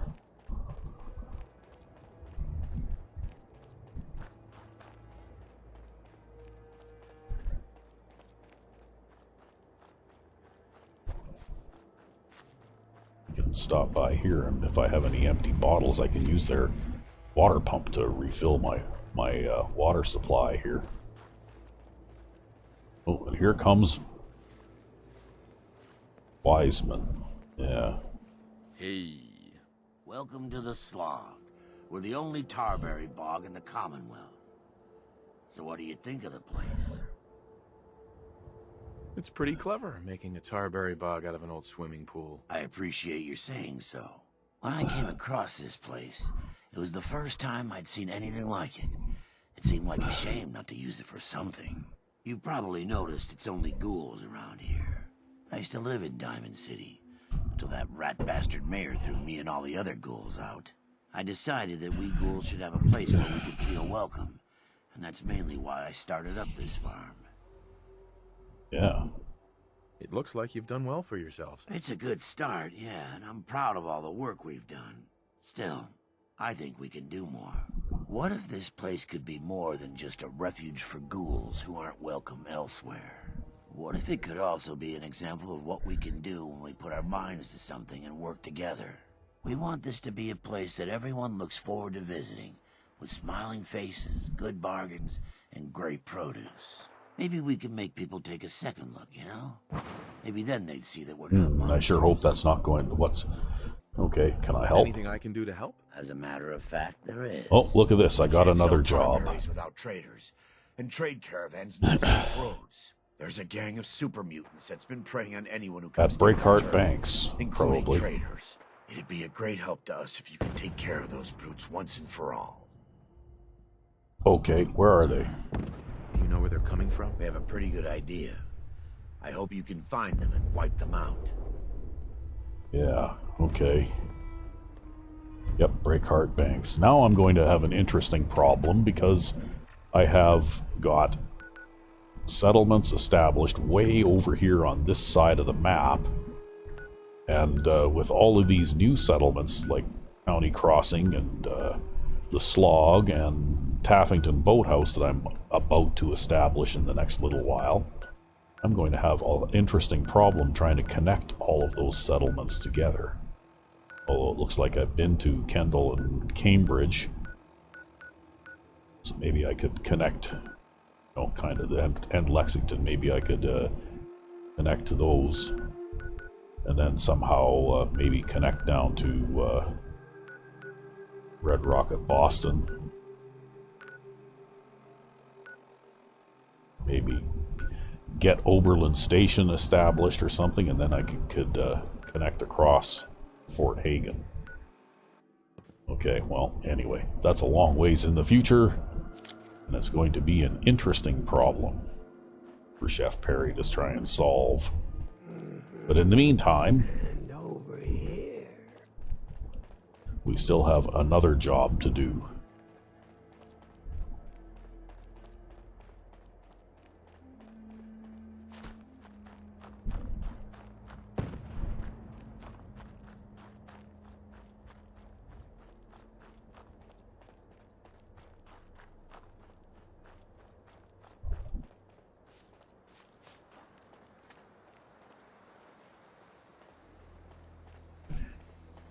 You can stop by here, and if I have any empty bottles, I can use their water pump to refill my water supply here. Oh, and here comes Wiseman. Yeah. Hey. Welcome to the Slog. We're the only tarberry bog in the Commonwealth. So what do you think of the place? It's pretty clever, making a tarberry bog out of an old swimming pool. I appreciate your saying so. When I came across this place, it was the first time I'd seen anything like it. It seemed like a shame not to use it for something. You've probably noticed it's only ghouls around here. I used to live in Diamond City, until that rat bastard mayor threw me and all the other ghouls out. I decided that we ghouls should have a place where we could feel welcome, and that's mainly why I started up this farm. Yeah. It looks like you've done well for yourselves. It's a good start, yeah, and I'm proud of all the work we've done. Still, I think we can do more. What if this place could be more than just a refuge for ghouls who aren't welcome elsewhere? What if it could also be an example of what we can do when we put our minds to something and work together? We want this to be a place that everyone looks forward to visiting, with smiling faces, good bargains, and great produce. Maybe we can make people take a second look, you know? Maybe then they'd see that we're not monsters. I sure hope that's not going to what's... Okay, can I help? Anything I can do to help? As a matter of fact, there is. Oh, look at this. I got another job. Without traders, and trade caravans not safe roads. There's a gang of super mutants that's been preying on anyone who comes At Breakheart Banks, including probably. traders. It'd be a great help to us if you could take care of those brutes once and for all. Okay, where are they? Do you know where they're coming from? We have a pretty good idea. I hope you can find them and wipe them out. Yeah, okay. Yep, Breakheart Banks. Now I'm going to have an interesting problem because I have got settlements established way over here on this side of the map. And with all of these new settlements like County Crossing and the Slog and Taffington Boathouse that I'm about to establish in the next little while, I'm going to have an interesting problem trying to connect all of those settlements together. Although it looks like I've been to Kendall and Cambridge, so maybe I could connect, kind of, and Lexington, maybe I could connect to those, and then somehow maybe connect down to Red Rock at Boston. Maybe get Oberlin Station established or something, and then I could connect across Fort Hagen. Okay, well, anyway, that's a long ways in the future, and it's going to be an interesting problem for Chef Perry to try and solve. But in the meantime, we still have another job to do.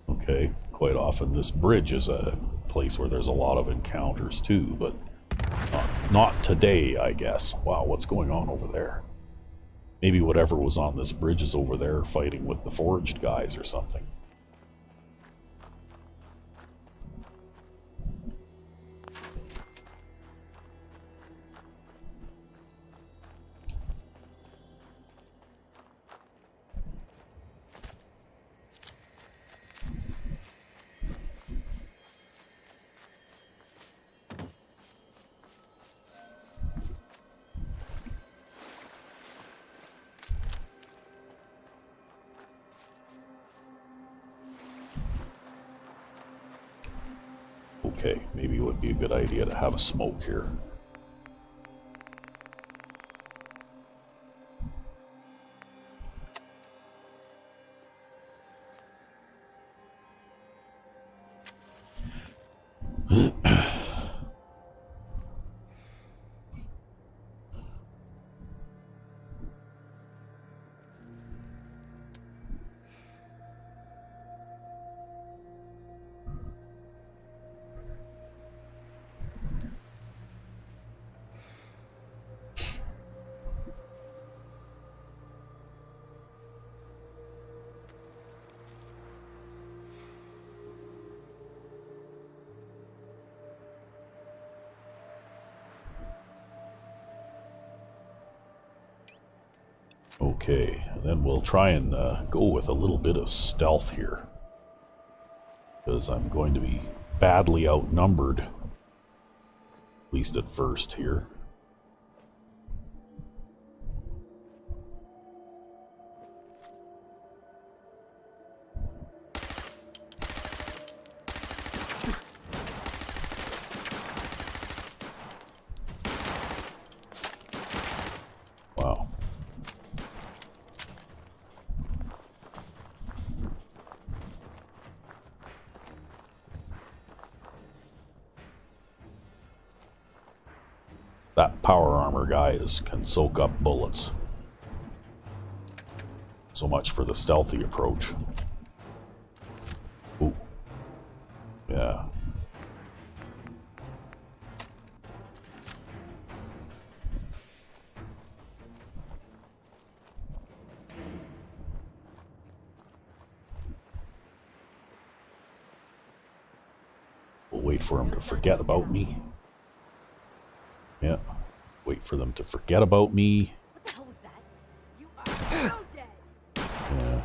Okay, quite often this bridge is a place where there's a lot of encounters too, but not today, I guess. Wow, what's going on over there? Maybe whatever was on this bridge is over there fighting with the forged guys or something. Okay, maybe it would be a good idea to have a smoke here. Okay, and then we'll try and go with a little bit of stealth here. Because I'm going to be badly outnumbered. At least at first here. Wow. That power armor guy can soak up bullets. So much for the stealthy approach. Ooh. Yeah. We'll wait for him to forget about me. Yeah. Wait for them to forget about me. What the hell was that? You are so dead. Yeah.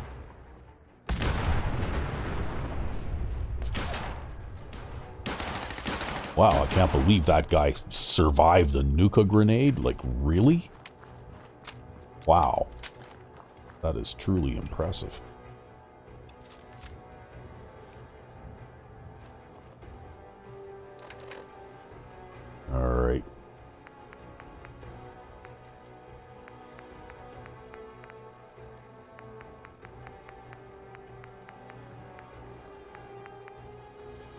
Wow, I can't believe that guy survived the nuka grenade. Like, really? Wow. That is truly impressive. Alright.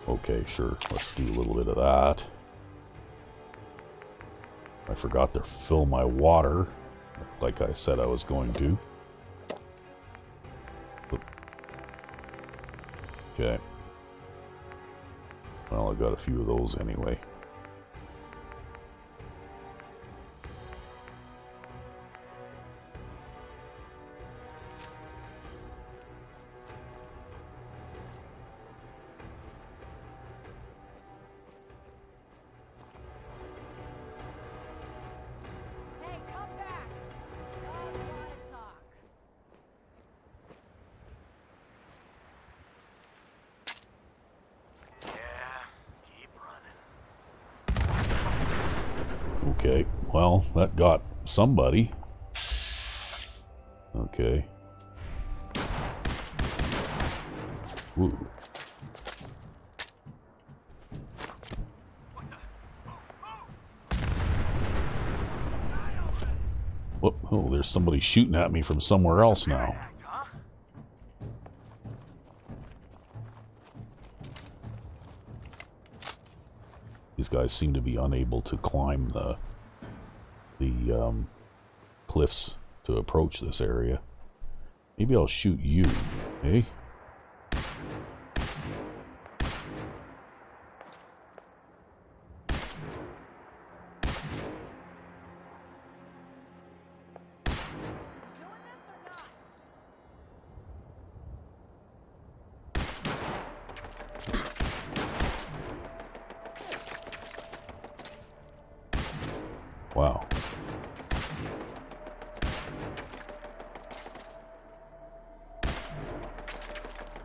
Okay, sure. Let's do a little bit of that. I forgot to fill my water, like I said I was going to. Okay. Well, I got a few of those anyway. Hey, come back. Just wanna talk. Okay, well, that got somebody. Okay. Ooh. Whoop, oh, there's somebody shooting at me from somewhere else now. These guys seem to be unable to climb the cliffs to approach this area. Maybe I'll shoot you, eh? Wow.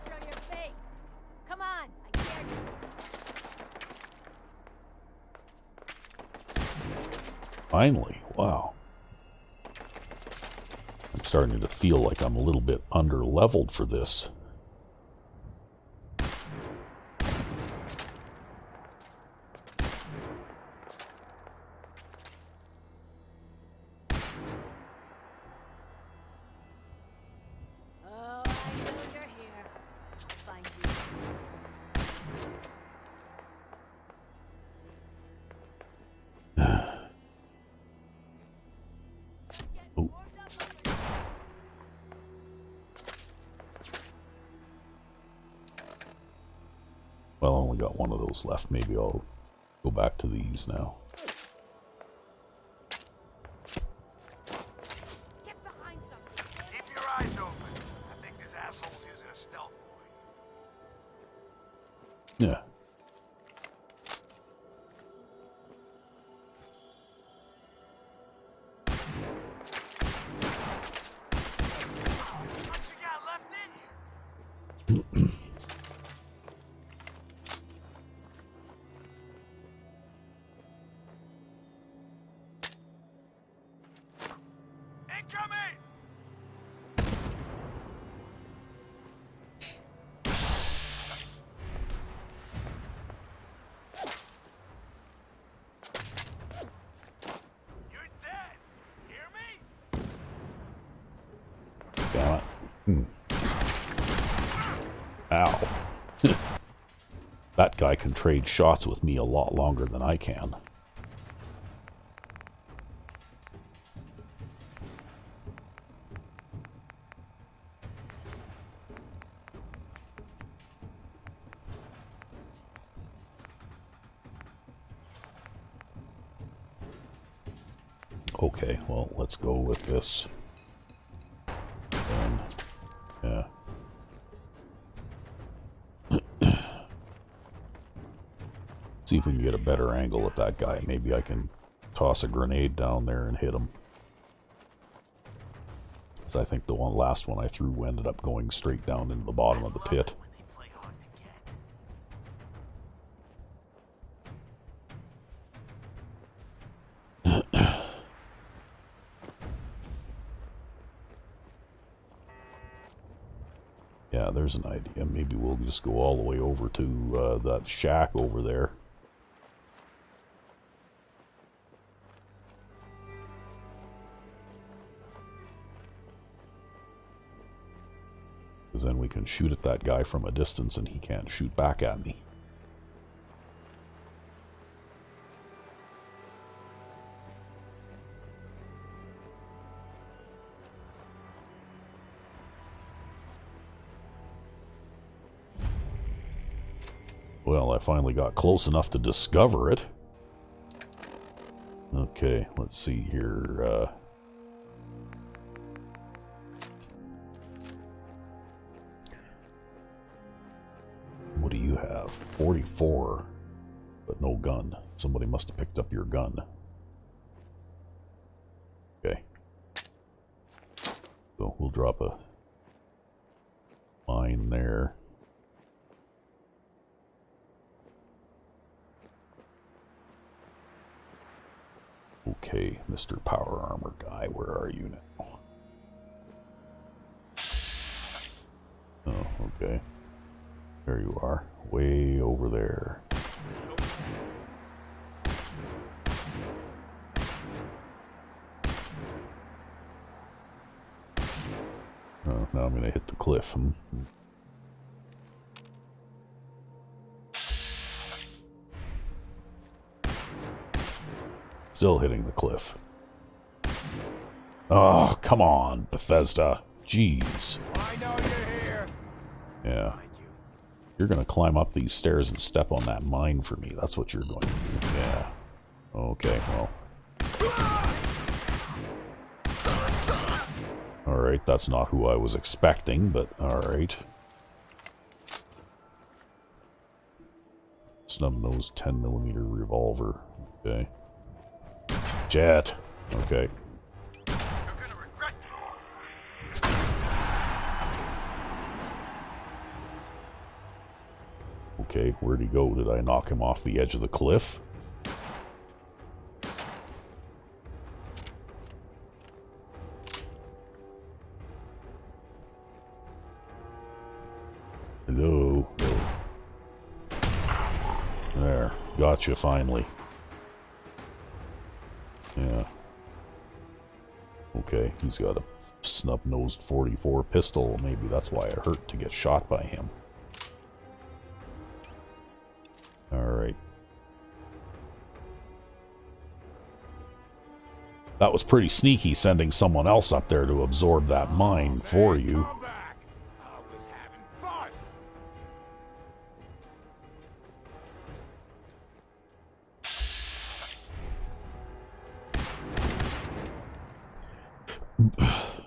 Show your face. Come on, I dare you. Finally, wow. I'm starting to feel like I'm a little bit under-leveled for this. Oh, I know you're here. I'll find you. Oh. Well, I only got one of those left. Maybe I'll go back to these now. Get behind something. Keep your eyes open. I think this asshole's using a stealth point. Yeah. That guy can trade shots with me a lot longer than I can. Okay, well, let's go with this. And, yeah. See if we can get a better angle at that guy. Maybe I can toss a grenade down there and hit him. Because I think the last one I threw ended up going straight down into the bottom of the pit. Yeah, there's an idea. Maybe we'll just go all the way over to that shack over there. Because then we can shoot at that guy from a distance and he can't shoot back at me. Well, I finally got close enough to discover it. Okay, let's see here. What do you have? 44, but no gun. Somebody must have picked up your gun. Okay. So we'll drop a mine there. Okay, Mr. Power Armor guy, where are you now? Oh, okay. There you are, way over there. Oh, now I'm gonna hit the cliff. Still hitting the cliff. Oh, come on, Bethesda. Jeez. I know you're here. Yeah. You're gonna climb up these stairs and step on that mine for me. That's what you're going to do. Yeah. Okay, well. Alright, that's not who I was expecting, but alright. Snub-nosed 10mm revolver. Okay. Jet. Okay. Okay, where'd he go? Did I knock him off the edge of the cliff? Hello? There. Gotcha, finally. Yeah. Okay, he's got a snub-nosed 44 pistol. Maybe that's why it hurt to get shot by him. Alright. That was pretty sneaky, sending someone else up there to absorb that mine for you.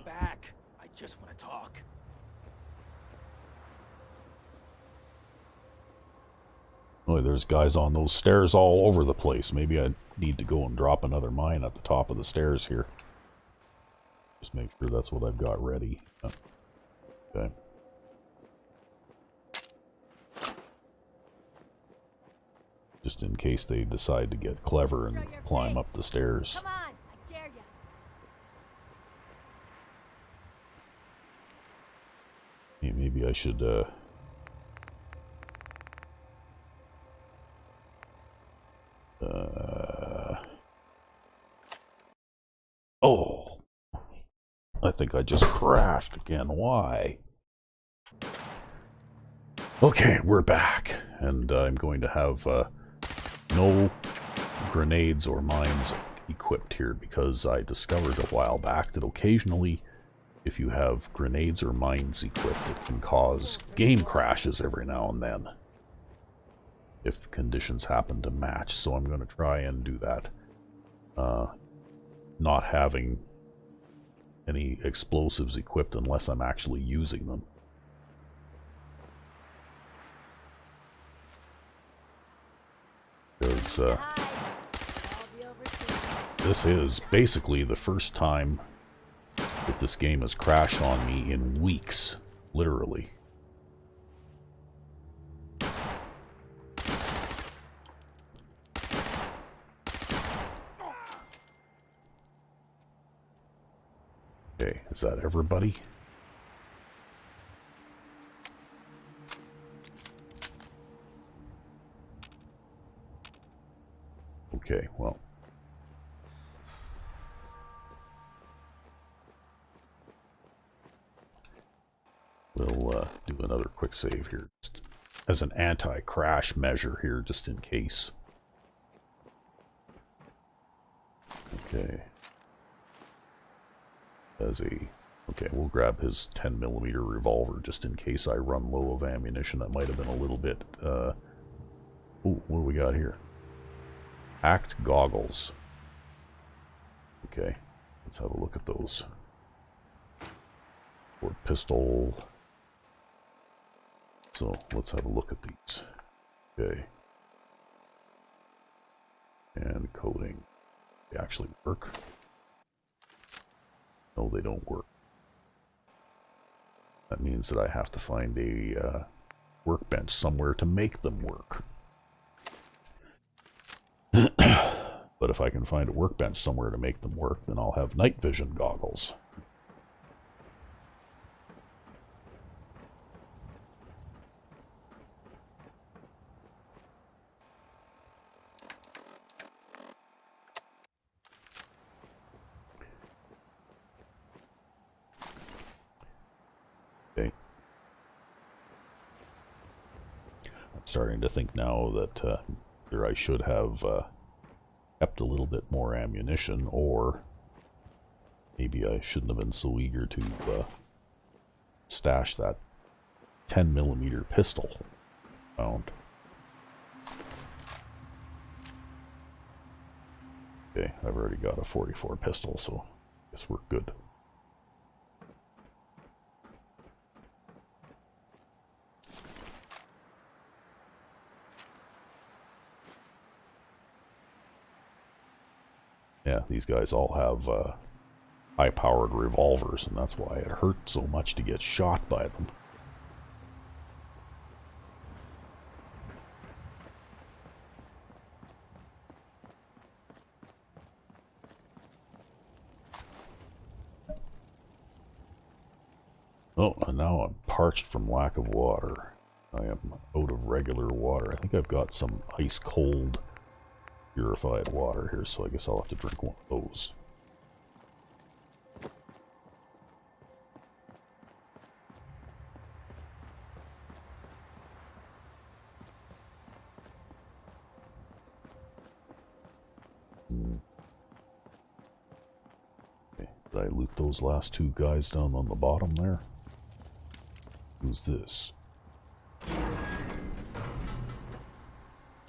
Back. I just want to talk. Oh, there's guys on those stairs all over the place. Maybe I need to go and drop another mine at the top of the stairs here. Just make sure that's what I've got ready. Okay. Just in case they decide to get clever and climb up the stairs. Come on, I dare ya. Hey, maybe I should, oh! I think I just crashed again. Why? Okay, we're back. and I'm going to have no grenades or mines equipped here, because I discovered a while back that occasionally, if you have grenades or mines equipped, it can cause game crashes every now and then, if the conditions happen to match. So I'm going to try and do that. Not having any explosives equipped unless I'm actually using them. Because this is basically the first time that this game has crashed on me in weeks, literally. Okay, is that everybody? Okay, well. We'll do another quick save here, just as an anti-crash measure here, just in case. Okay. Okay, we'll grab his 10mm revolver just in case I run low of ammunition. That might have been a little bit, ooh, what do we got here? Act goggles. Okay, let's have a look at those. Or pistol. So, let's have a look at these. Okay. And coding. They actually work. No, they don't work. That means that I have to find a workbench somewhere to make them work. But if I can find a workbench somewhere to make them work, then I'll have night vision goggles. Okay. I'm starting to think now that I should have kept a little bit more ammunition, or maybe I shouldn't have been so eager to stash that 10mm pistol found. Okay, I've already got a .44 pistol, so I guess we're good. Yeah, these guys all have high-powered revolvers, and that's why it hurt so much to get shot by them. Oh, and now I'm parched from lack of water. I am out of regular water. I think I've got some ice-cold purified water here, so I guess I'll have to drink one of those. Okay, did I loot those last two guys down on the bottom there? Who's this?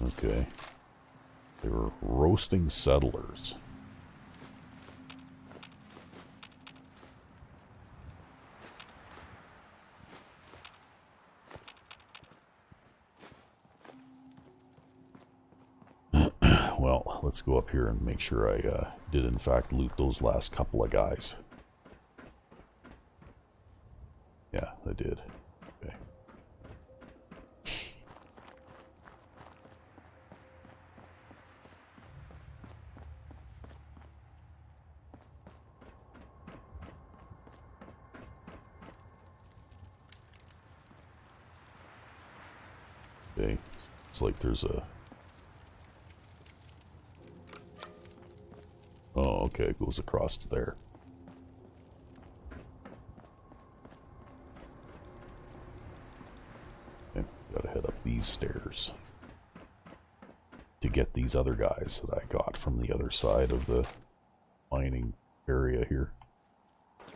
Okay. They were roasting settlers. Well, let's go up here and make sure I did in fact loot those last couple of guys. Yeah, I did. Okay. Okay, it's like there's a... Oh, okay, it goes across to there. Okay, gotta head up these these stairs to get these other guys that I got from the other side of the mining area here.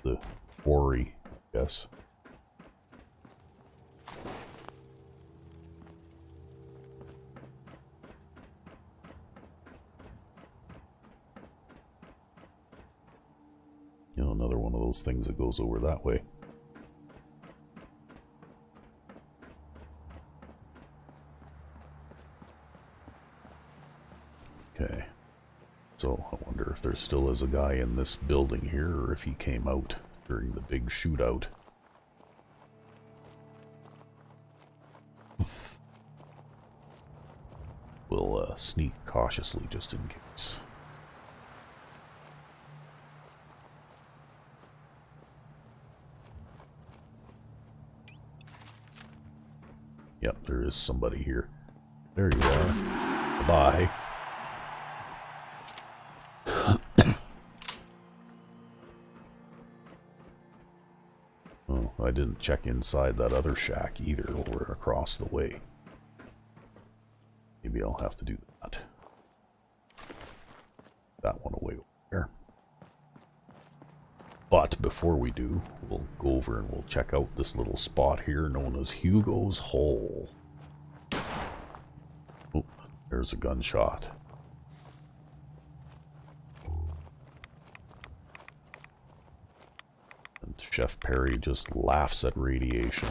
The quarry, I guess. You know, another one of those things that goes over that way. Okay. So I wonder if there still is a guy in this building here, or if he came out during the big shootout. We'll sneak cautiously just in case. Yep, there is somebody here. There you are. Bye. Oh, I didn't check inside that other shack either over across the way. Maybe I'll have to do that. That one away over there. But before we do, we'll go over and we'll check out this little spot here known as Hugo's Hole. Oh, there's a gunshot. And Chef Perry just laughs at radiation.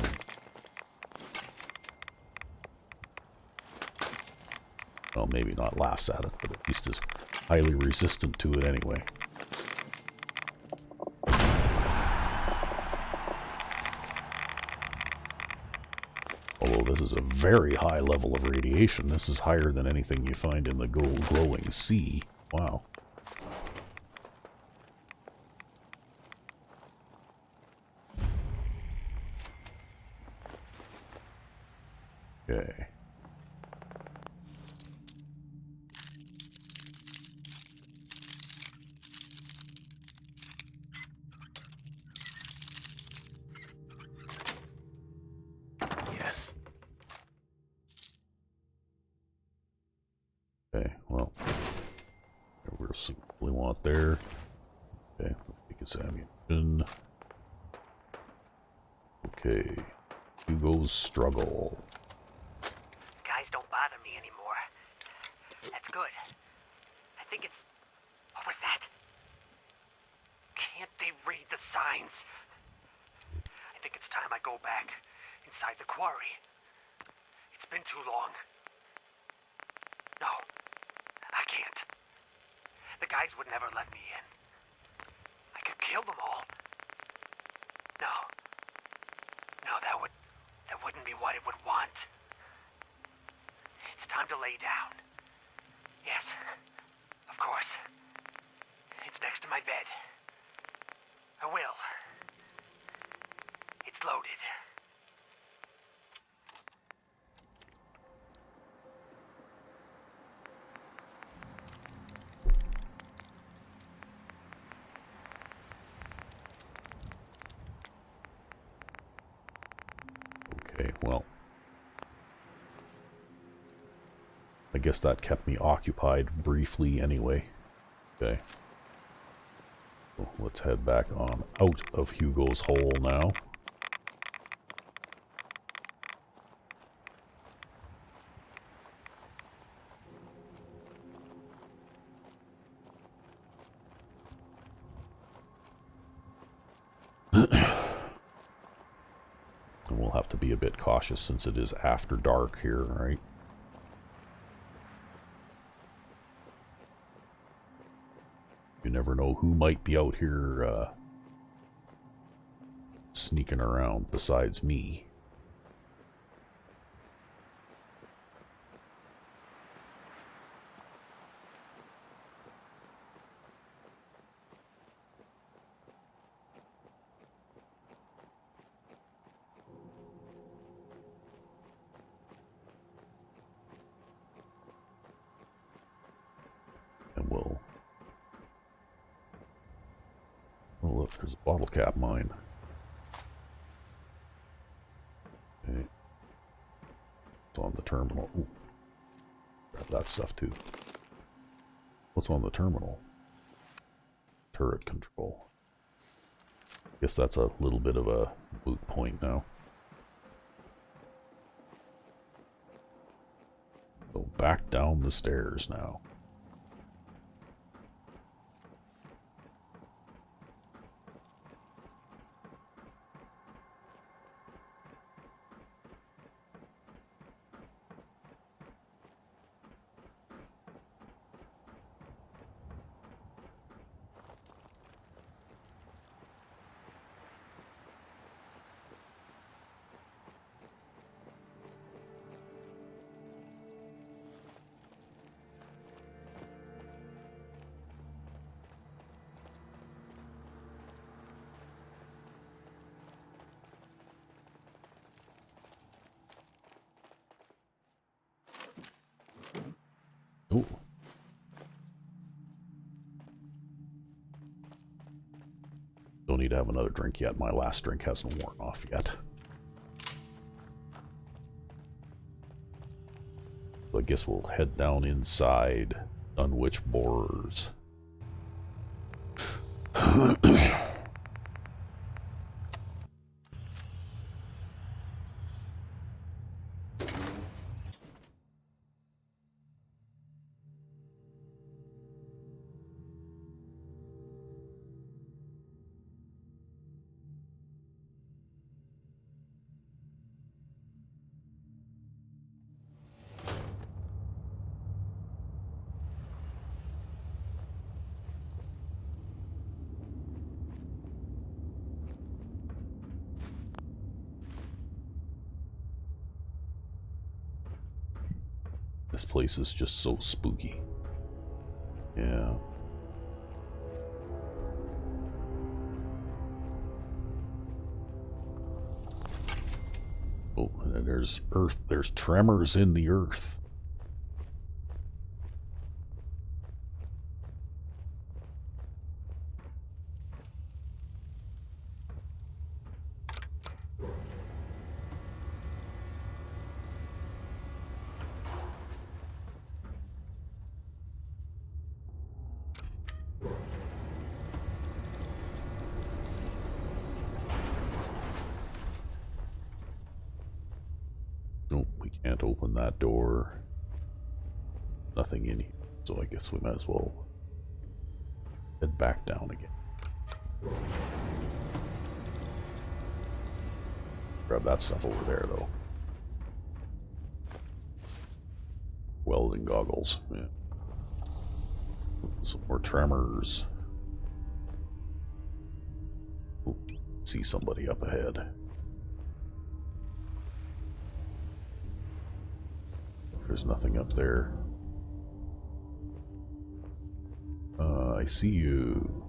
Well, maybe not laughs at it, but at least is highly resistant to it anyway. Although this is a very high level of radiation. This is higher than anything you find in the glowing sea. Wow. Okay. Yes. Okay, well, we'll see what we want there. Okay, take his ammunition. Okay, Hugo's struggle. Guys don't bother me anymore. That's good. I think it's... What was that? Can't they read the signs? I think it's time I go back inside the quarry. It's been too long. No, I can't. The guys would never let me in. I could kill them all. No. No, that wouldn't be what it would want. It's time to lay down. Yes, of course. It's next to my bed. I will. It's loaded. Okay, well. I guess that kept me occupied briefly anyway. Okay. Well, let's head back on out of Hugo's Hole now. And we'll have to be a bit cautious since it is after dark here, right? You never know who might be out here sneaking around besides me. And we'll... Oh look, there's a bottle cap mine. Okay. It's on the terminal. Ooh. Grab that stuff too. What's on the terminal? Turret control. Guess that's a little bit of a moot point now. So back down the stairs now. Ooh. Don't need to have another drink yet. My last drink hasn't worn off yet. So I guess we'll head down inside Dunwich Borers. This place is just so spooky. Yeah. Oh, and there's earth. There's tremors in the earth. Nope, we can't open that door. Nothing in here, so I guess we might as well head back down again. Grab that stuff over there, though. Welding goggles. Yeah. Some more tremors. Ooh, see somebody up ahead. There's nothing up there. I see you.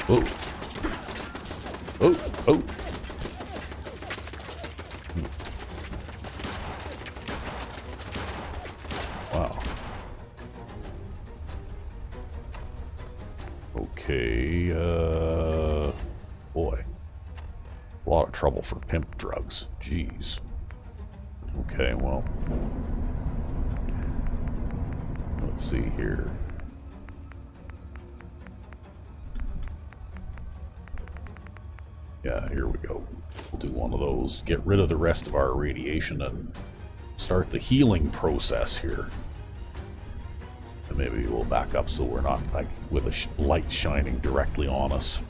Oh. Oh, oh. Wow. Okay, boy. A lot of trouble for pimp drugs. Jeez. Okay, well. Let's see here. Yeah, here we go. We'll do one of those. Get rid of the rest of our radiation and start the healing process here. And maybe we'll back up so we're not like with a light shining directly on us.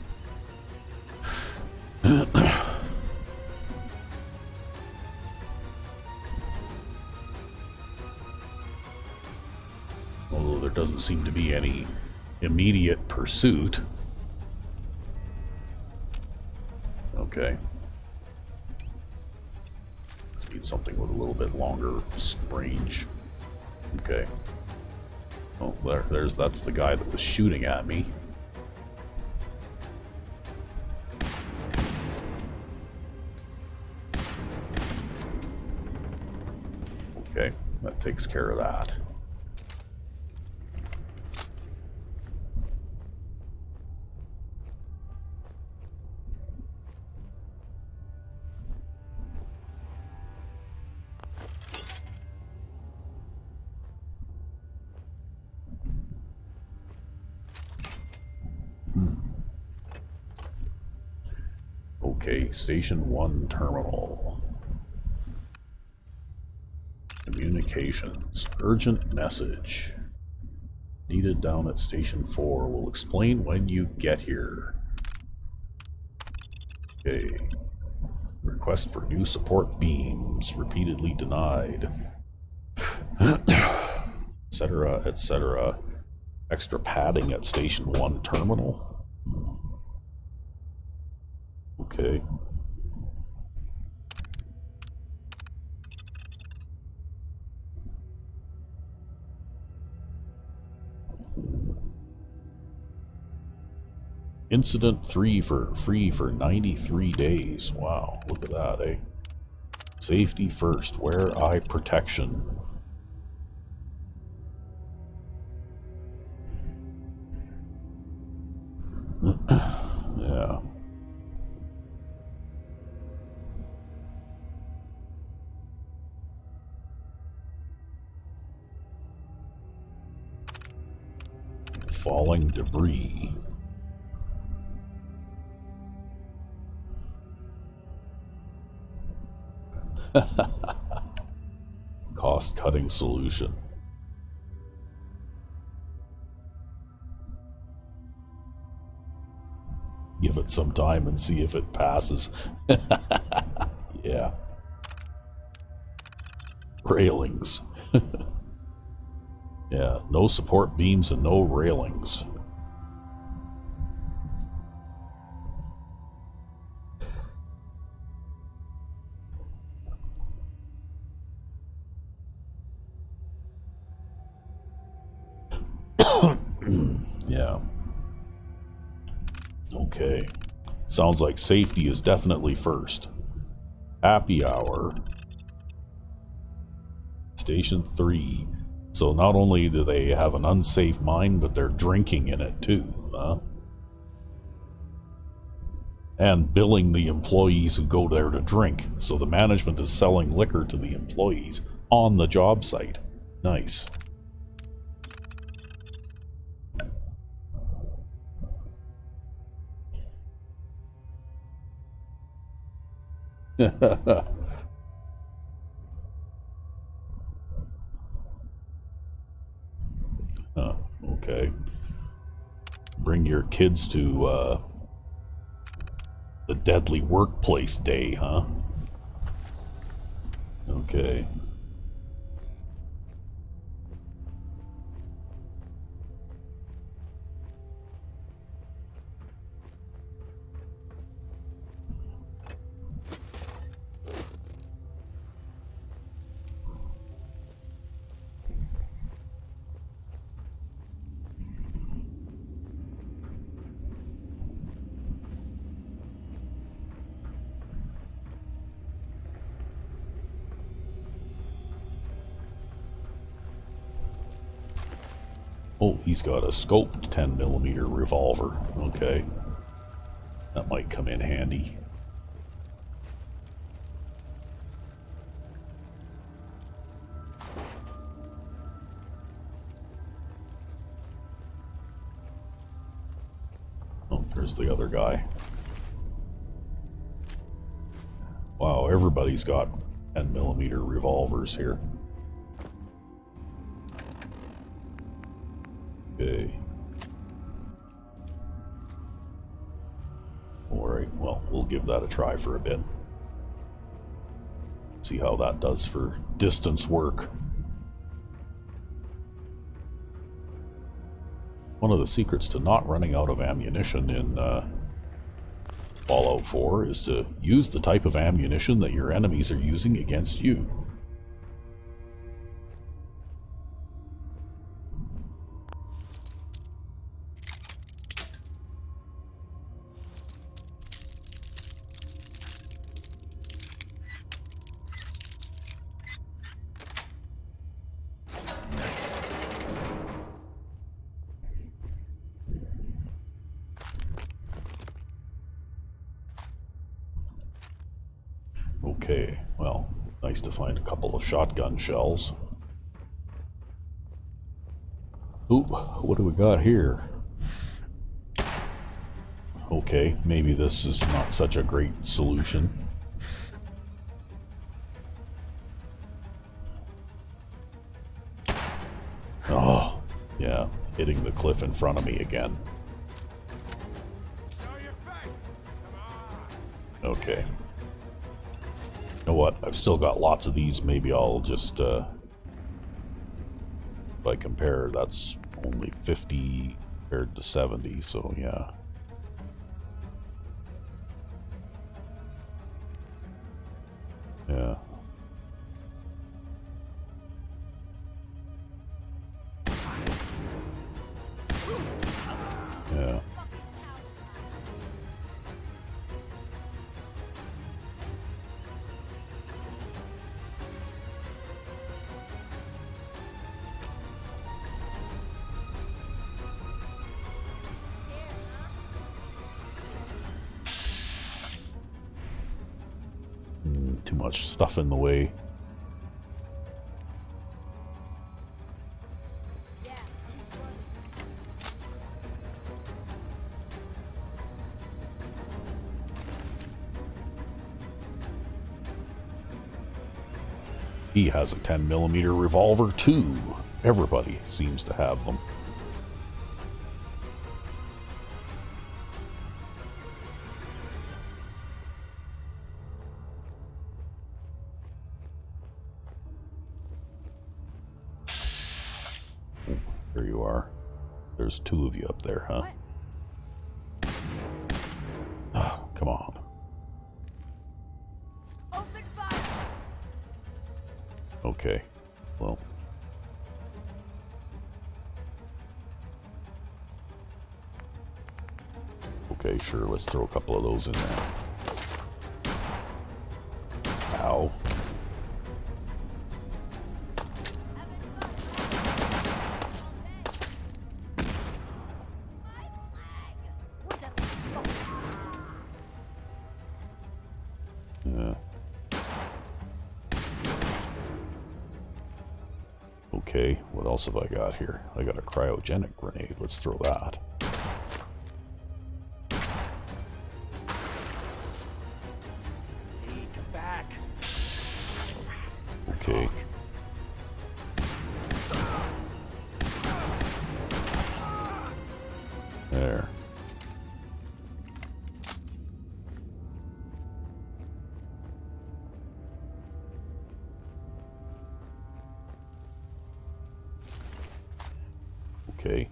Although there doesn't seem to be any immediate pursuit. Okay. Need something with a little bit longer range. Okay. Oh, that's the guy that was shooting at me. Okay, that takes care of that. Okay, Station 1 terminal. Communications. Urgent message. Needed down at Station 4. Will explain when you get here. Okay. Request for new support beams. Repeatedly denied. Etc., etc. Extra padding at Station 1 terminal. Okay. Incident 3 for free for 93 days. Wow, look at that, eh? Safety first. Wear eye protection. Yeah. Falling debris. Cost-cutting solution. Give it some time and see if it passes. Yeah. Railings. Yeah, no support beams and no railings. Yeah. Okay. Sounds like safety is definitely first. Happy hour. Station 3. So not only do they have an unsafe mine, but they're drinking in it too, huh? And billing the employees who go there to drink. So the management is selling liquor to the employees on the job site. Nice. Okay. Bring your kids to the deadly workplace day, huh? Okay. Oh, he's got a scoped 10mm revolver. Okay. That might come in handy. Oh, there's the other guy. Wow, everybody's got 10mm revolvers here. Okay. Alright, well, we'll give that a try for a bit. See how that does for distance work. One of the secrets to not running out of ammunition in Fallout 4 is to use the type of ammunition that your enemies are using against you. Okay, well, nice to find a couple of shotgun shells. Ooh, what do we got here? okay, maybe this is not such a great solution. Oh, yeah, hitting the cliff in front of me again. Okay. You know what? I've still got lots of these. Maybe I'll just, if I compare, that's only 50 compared to 70, so yeah. Yeah. Yeah. Too much stuff in the way. He has a 10mm revolver too. Everybody seems to have them. Oh, there you are. There's two of you up there, huh? Oh, come on. Okay, well. Okay, sure, let's throw a couple of those in there. Ow. Yeah. Okay, what else have I got here? I got a cryogenic grenade. Let's throw that. Hey, come back. Okay. There. Okay.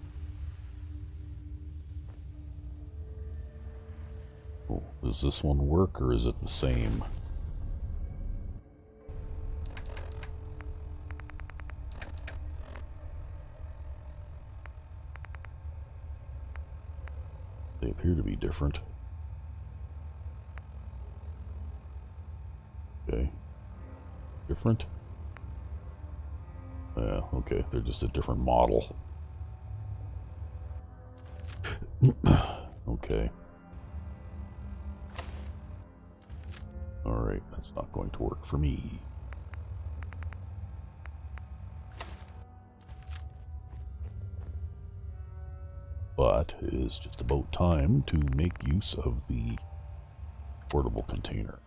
Oh, does this one work or is it the same? They appear to be different. Okay. Different? Yeah, okay. They're just a different model. Okay. Alright, that's not going to work for me. But it is just about time to make use of the portable container.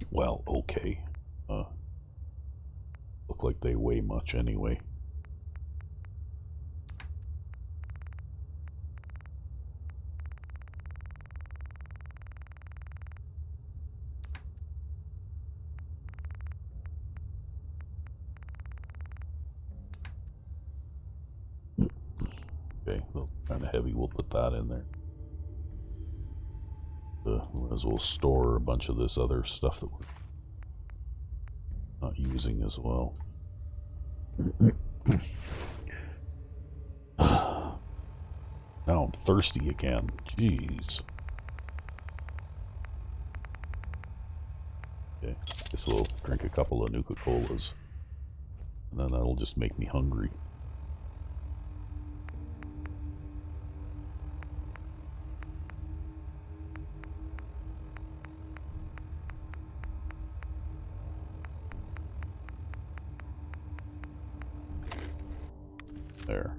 Well, okay. Look like they weigh much anyway. Okay, well, kind of heavy. We'll put that in there. Might as well store a bunch of this other stuff that we're not using as well. Now I'm thirsty again. Jeez. Okay, guess we'll drink a couple of Nuka-Colas. And then that'll just make me hungry. There.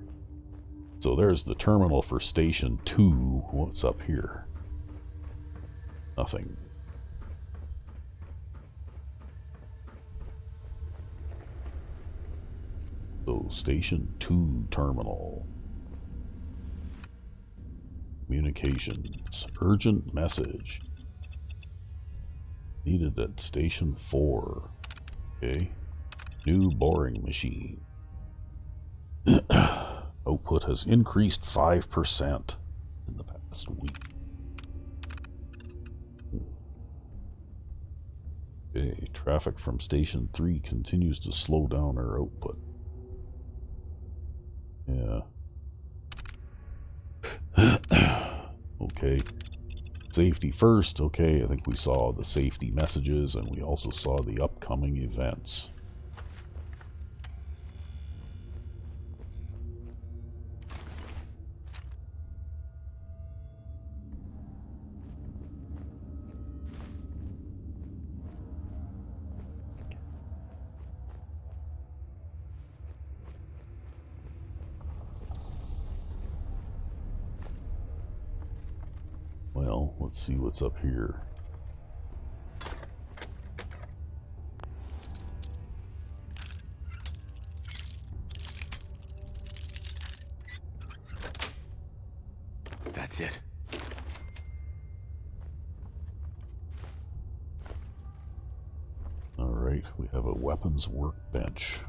So there's the terminal for Station 2. What's up here? Nothing. So Station 2 terminal. Communications. Urgent message. Needed at Station 4. Okay. New boring machine. Output has increased 5% in the past week. Okay, traffic from Station 3 continues to slow down our output. Yeah. Okay. Safety first. Okay, I think we saw the safety messages and we also saw the upcoming events. Well, let's see what's up here. That's it. All right, we have a weapons workbench.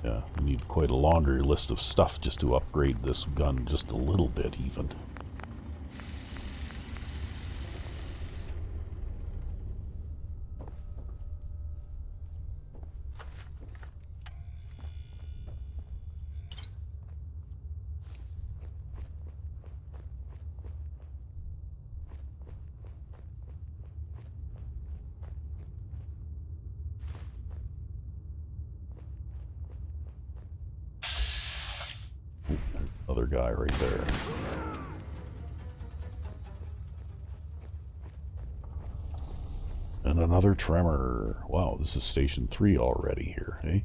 Yeah, we need quite a laundry list of stuff just to upgrade this gun just a little bit, even. Other guy right there. And another tremor. Wow, this is Station 3 already here, eh?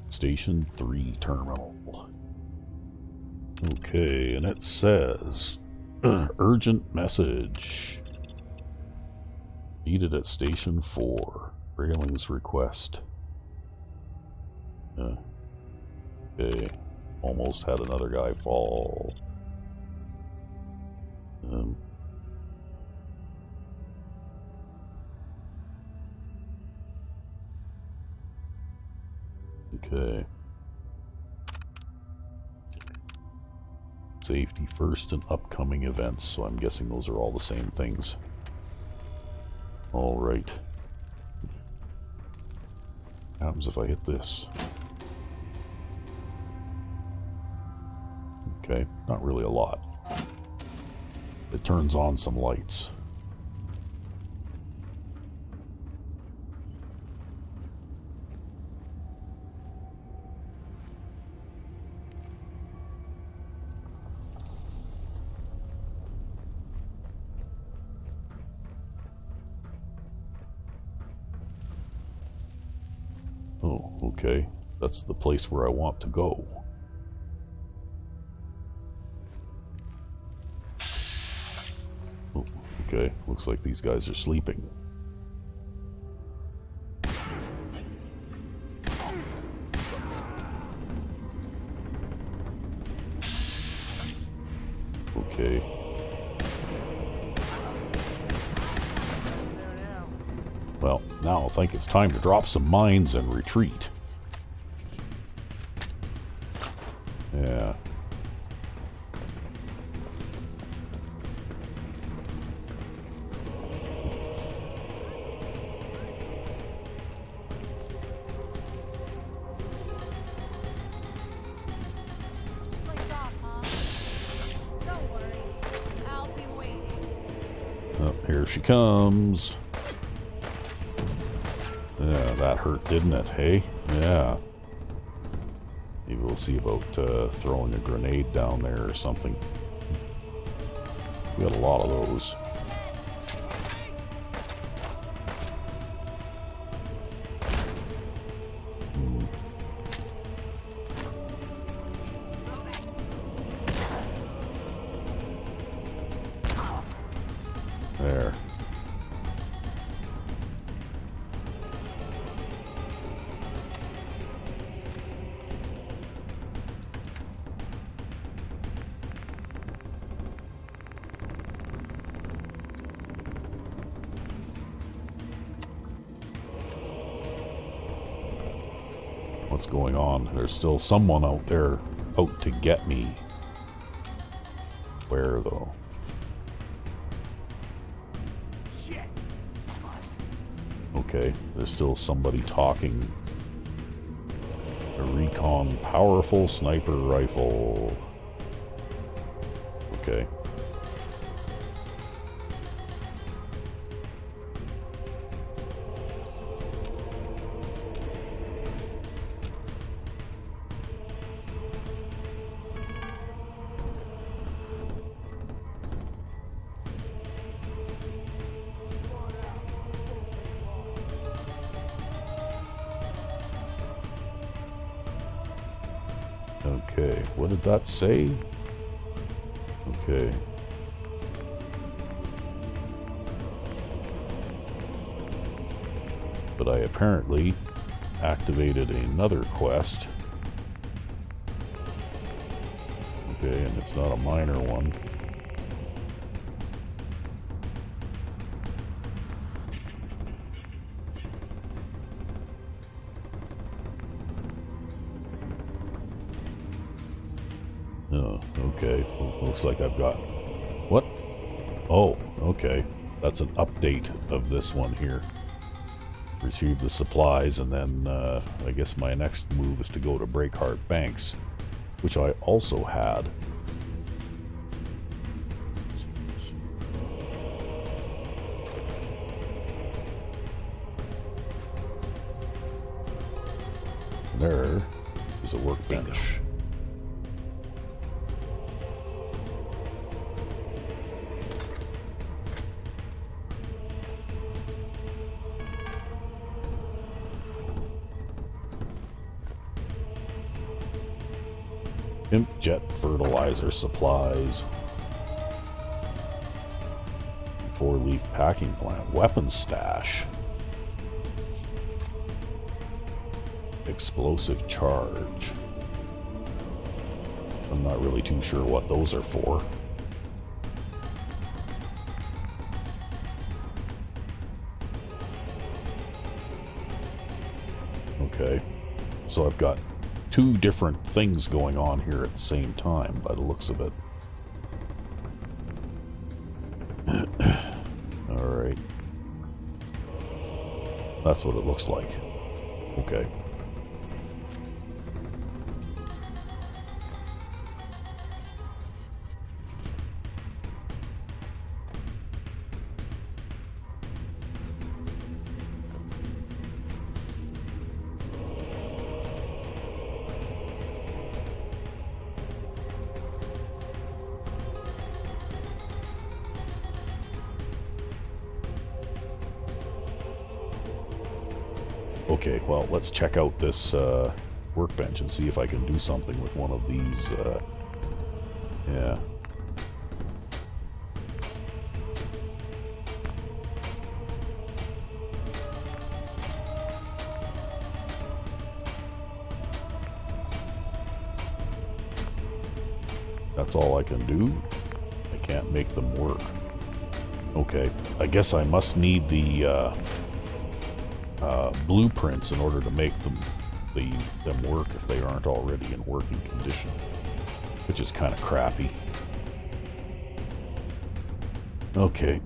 Station 3 terminal. Okay, and it says urgent message. Needed at Station 4. Railings request. Okay. Almost had another guy fall. Okay. Safety first and upcoming events, so I'm guessing those are all the same things. Alright. What happens if I hit this? Okay, not really a lot. It turns on some lights. Oh, okay. That's the place where I want to go. Oh, okay. Looks like these guys are sleeping. Okay. Well, now I think it's time to drop some mines and retreat. Yeah. Sleep off, Mom. Don't worry. I'll be waiting. Oh, here she comes. Yeah, that hurt, didn't it, hey? Yeah. Maybe we'll see about throwing a grenade down there or something. We got a lot of those. There. What's going on? There's still someone out there out to get me. Where, though? Okay, there's still somebody talking. A recon powerful sniper rifle. Okay. Okay, what did that say? Okay. But I apparently activated another quest. Okay, and it's not a minor one. Oh, okay. Looks like I've got... What? Oh, okay. That's an update of this one here. Retrieve the supplies, and then I guess my next move is to go to Breakheart Banks, which I also had. There is a workbench. Imp jet fertilizer supplies. 4-leaf packing plant. Weapons stash. Explosive charge. I'm not really too sure what those are for. Okay. So I've got two different things going on here at the same time by the looks of it. Alright. That's what it looks like. Okay. Okay, well, let's check out this workbench and see if I can do something with one of these. Yeah. That's all I can do, I Can't make them work. Okay, I guess I must need the blueprints in order to make them work if they aren't already in working condition, which is kind of crappy. Okay.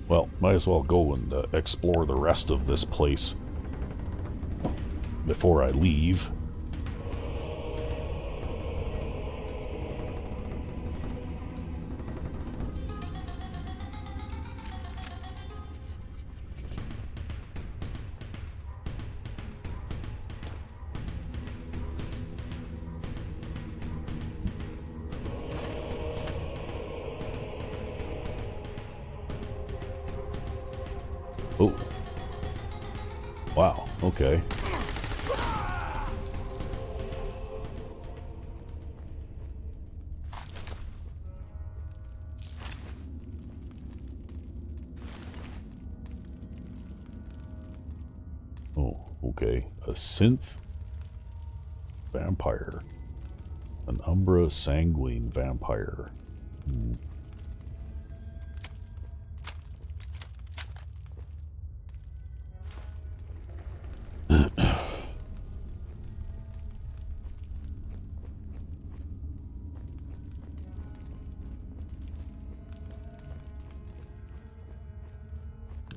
Well, might as well go and explore the rest of this place before I leave. Oh. Wow, okay. Oh, okay. A synth vampire. An Umbra sanguine vampire. Hmm.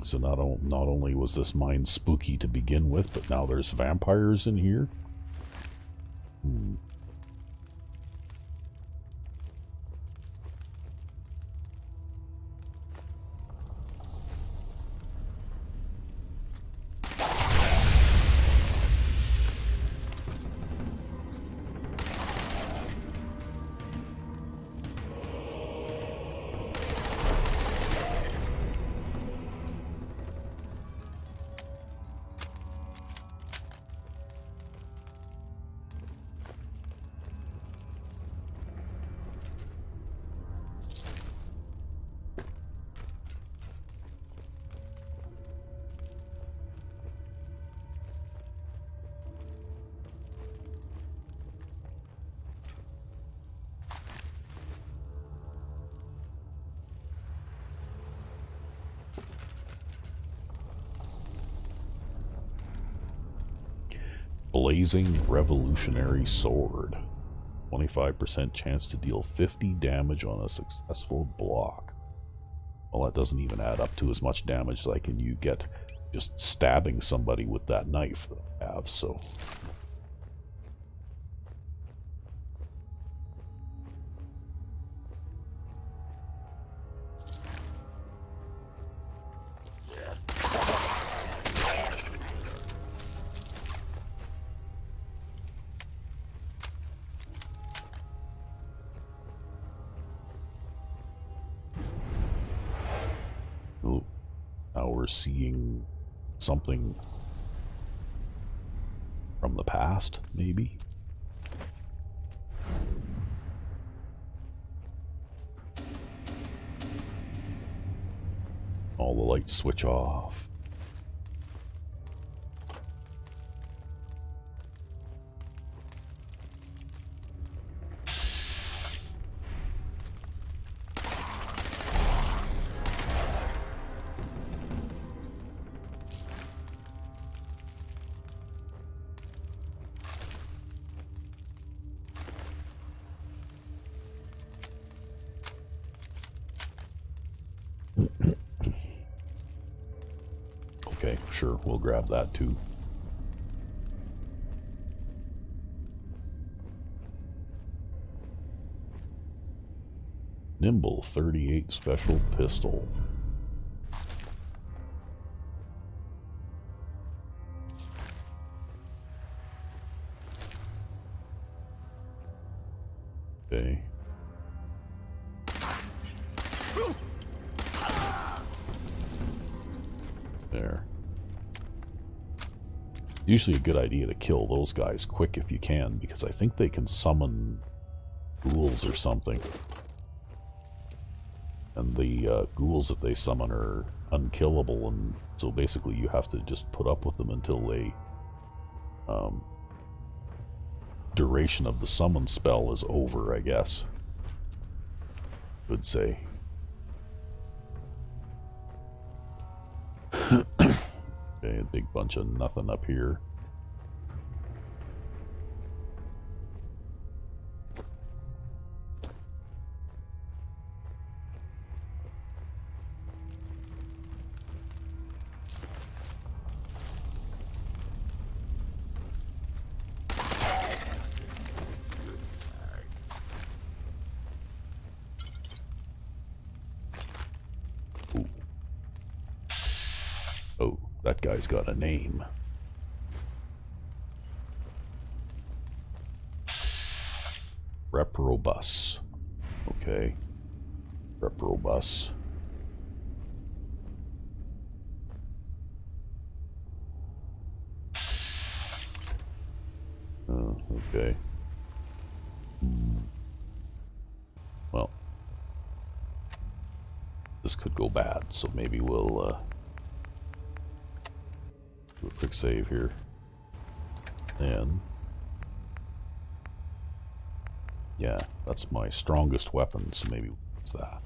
So not only was this mine spooky to begin with, but now there's vampires in here? Hmm. Blazing Revolutionary Sword. 25% chance to deal 50 damage on a successful block. Well, that doesn't even add up to as much damage as you get just stabbing somebody with that knife that I have, so... Now we're seeing something from the past, maybe? All the lights switch off. Okay, sure, we'll grab that too. Nimble 38 special pistol. Okay. There. Usually a good idea to kill those guys quick if you can, because I think they can summon ghouls or something. And the ghouls that they summon are unkillable, and so basically you have to just put up with them until they duration of the summon spell is over, I guess. Would say. Okay, a big bunch of nothing up here. Oh, that guy's got a name. Reprobus. Okay. Reprobus. Oh, okay. Well, this could go bad, so maybe we'll do a quick save here. And yeah, that's my strongest weapon, so maybe it's that.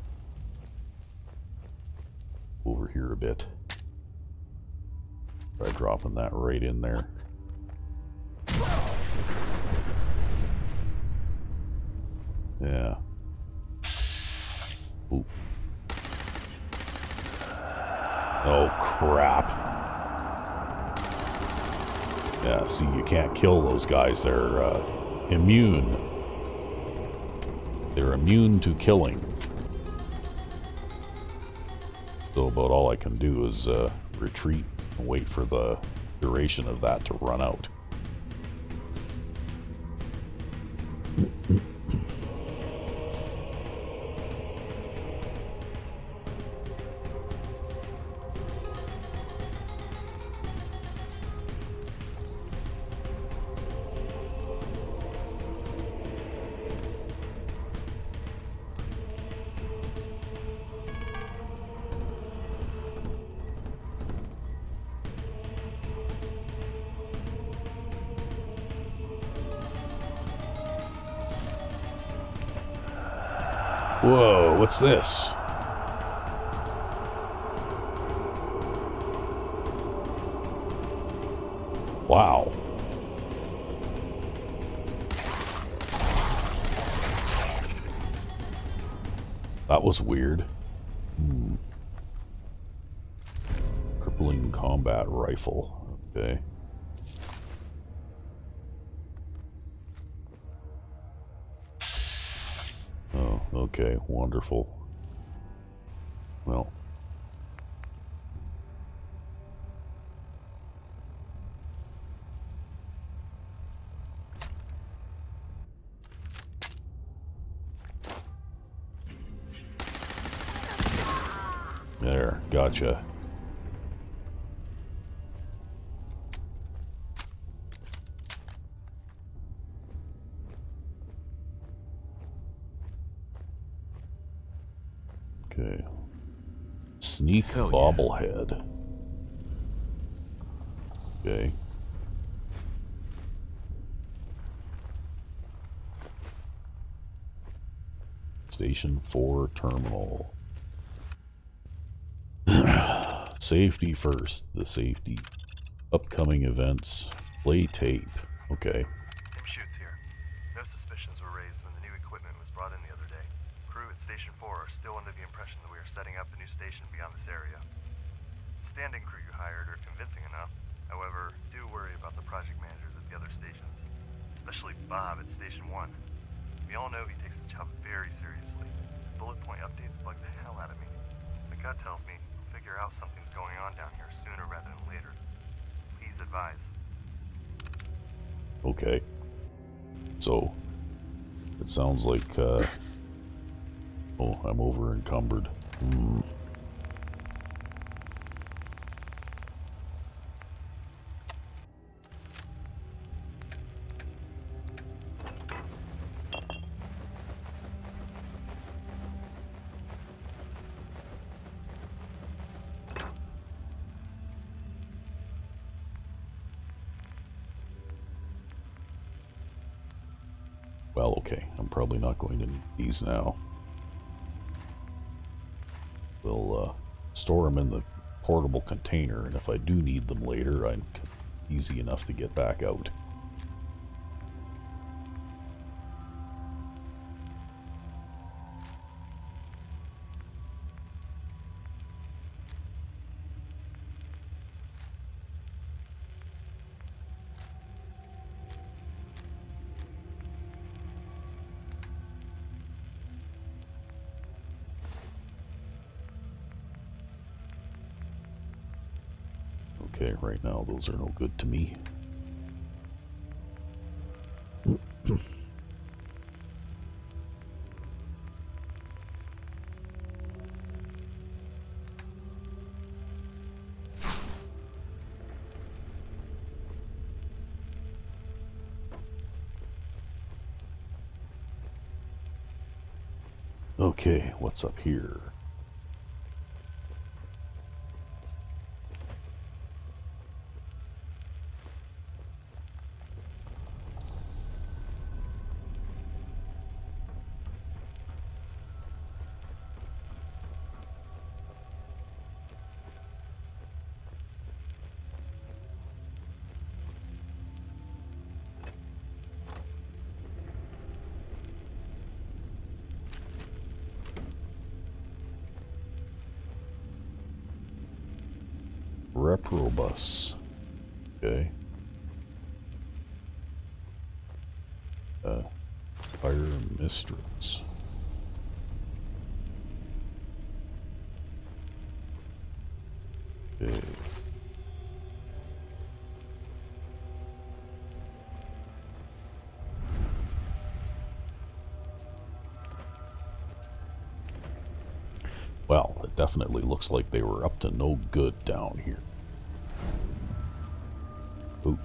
Over here a bit. Try dropping that right in there. Yeah. Ooh. Oh, crap. Yeah, see, you can't kill those guys. They're immune. They're immune to killing. So about all I can do is retreat and wait for the duration of that to run out. Whoa, what's this? Wow. That was weird. Crippling combat rifle. Okay. Oh, okay, wonderful. Well. There, gotcha. Okay. Sneak bobblehead. Okay. Station 4 terminal. Safety first. The safety. Upcoming events. Play tape. Okay. Tim Shoots here. No suspicions were raised when the new equipment was brought in the other day. Crew at Station 4 are still under the impression that we are setting up a new station beyond this area. The standing crew you hired are convincing enough. However, do worry about the project managers at the other stations. Especially Bob at Station 1. We all know he takes his job very seriously. His bullet point updates bug the hell out of me. My gut tells me we'll figure out something's going on down here sooner rather than later. Please advise. Okay. So, it sounds like, oh, I'm over encumbered. Well, okay, I'm probably not going to need these now. We'll store them in the portable container, and if I do need them later, I'm easy enough to get back out. Okay, right now those are no good to me. Okay, what's up here? Reprobus. Okay. Fire Mistress. Okay. Well, it definitely looks like they were up to no good down here. Ooh.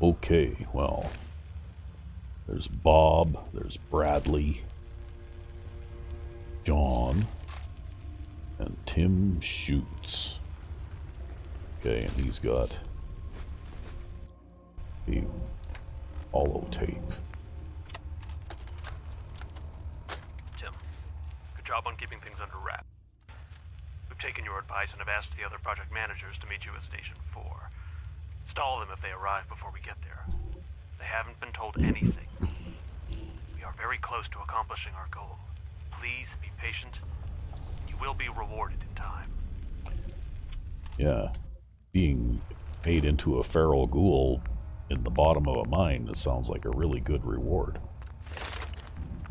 Okay, well, there's Bob, there's Bradley, John, and Tim Schutz. Okay, and he's got the holotape. Tim, good job on keeping things under wraps. We've taken your advice and have asked the other project managers to meet you at Station 4. Stall them if they arrive before we get there. They haven't been told anything. We are very close to accomplishing our goal. Please be patient. You will be rewarded in time. Yeah, being made into a feral ghoul in the bottom of a mine, that sounds like a really good reward.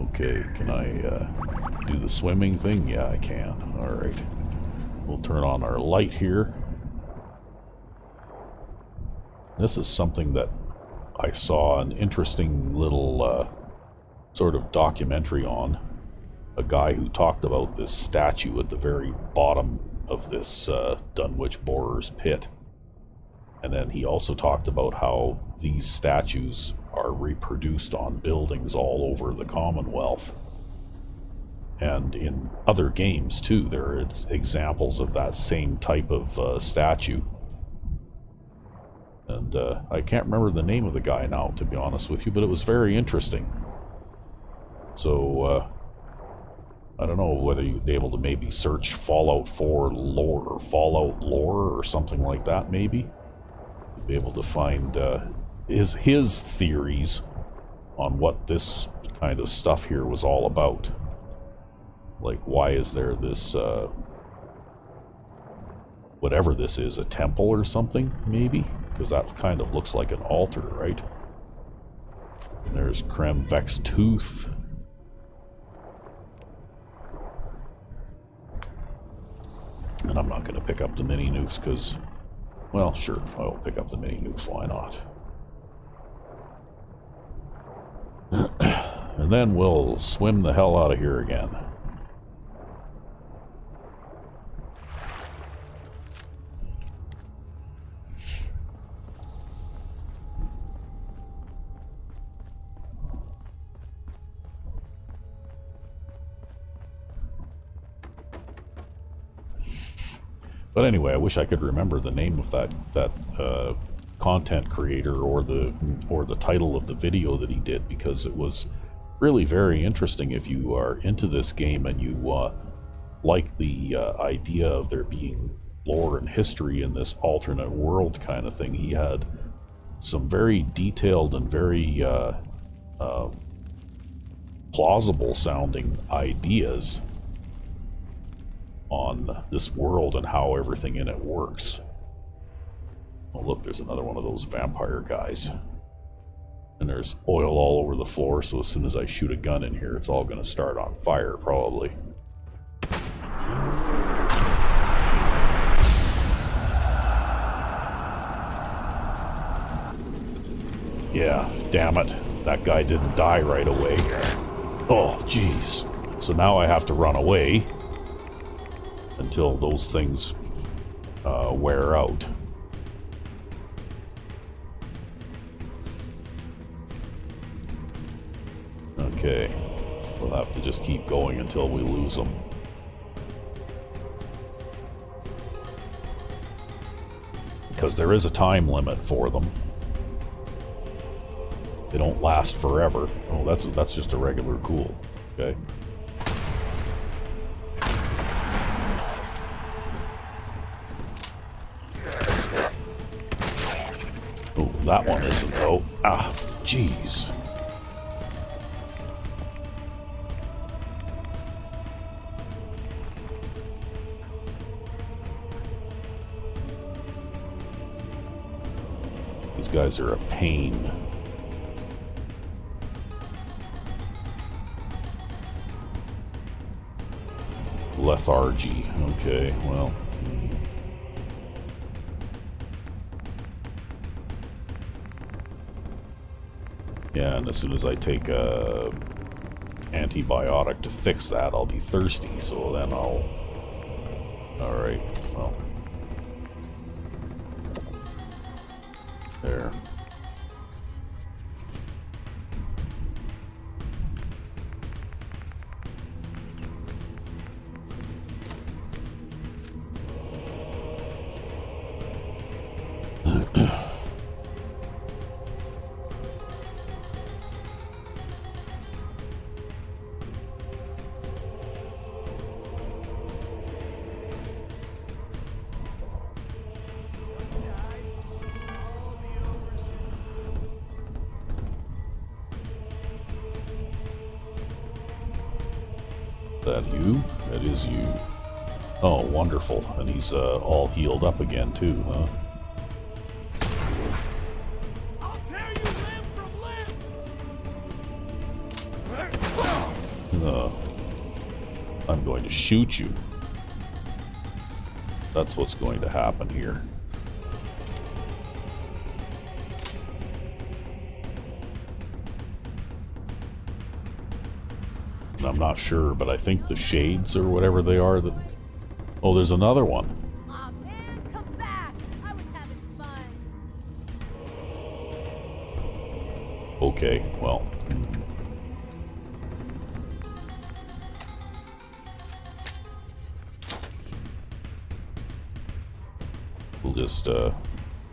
Okay, can I do the swimming thing? Yeah, I can. Alright. We'll turn on our light here. This is something that I saw an interesting little sort of documentary on. A guy who talked about this statue at the very bottom of this Dunwich Borers pit. And then he also talked about how these statues are reproduced on buildings all over the Commonwealth. And in other games too, there are examples of that same type of statue. And I can't remember the name of the guy now, to be honest with you, but it was very interesting. So, I don't know whether you'd be able to maybe search Fallout 4 lore or Fallout lore or something like that, maybe. You'd be able to find his theories on what this kind of stuff here was all about. Like, why is there this, whatever this is, a temple or something, maybe? Because that kind of looks like an altar, right? And there's Kremvex Tooth. And I'm not going to pick up the mini nukes because Well, sure, I'll pick up the mini nukes, why not? And then we'll swim the hell out of here again. But anyway, I wish I could remember the name of that content creator or the title of the video that he did, because it was really very interesting. If you are into this game and you like the idea of there being lore and history in this alternate world kind of thing, he had some very detailed and very plausible sounding ideas on this world and how everything in it works. Oh look, there's another one of those vampire guys. And there's oil all over the floor, so as soon as I shoot a gun in here, it's all going to start on fire, probably. Yeah, damn it. That guy didn't die right away. Oh, jeez. So now I have to run away until those things wear out. Okay, we'll have to just keep going until we lose them. Because there is a time limit for them. They don't last forever. Oh, that's just a regular ghoul. Okay. Oh, that one isn't though. Ah, jeez. These guys are a pain. Lethargy. Okay, well. Yeah, and as soon as I take a antibiotic to fix that, I'll be thirsty, so then I'll... Alright, well. There. That you? That is you. Oh, wonderful. And he's all healed up again, too, huh? I'll tear you limb from limb. I'm going to shoot you. That's what's going to happen here. I'm not sure, but I think the shades or whatever they are that... Oh, there's another one. Aw, man, come back. I was having fun. Okay, well. We'll just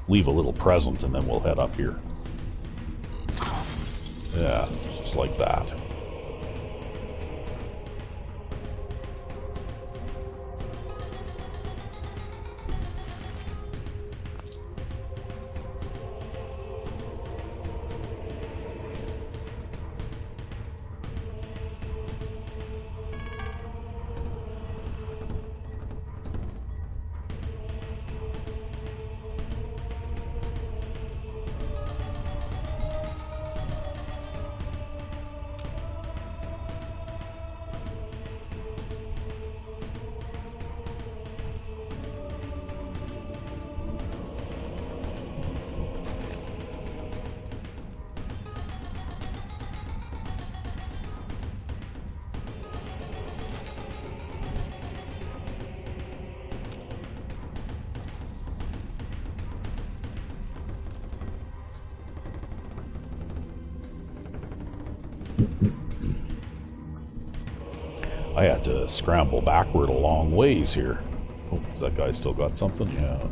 leave a little present and then we'll head up here. Yeah, just like that. I had to scramble backward a long ways here. Oh, has that guy still got something? Yeah.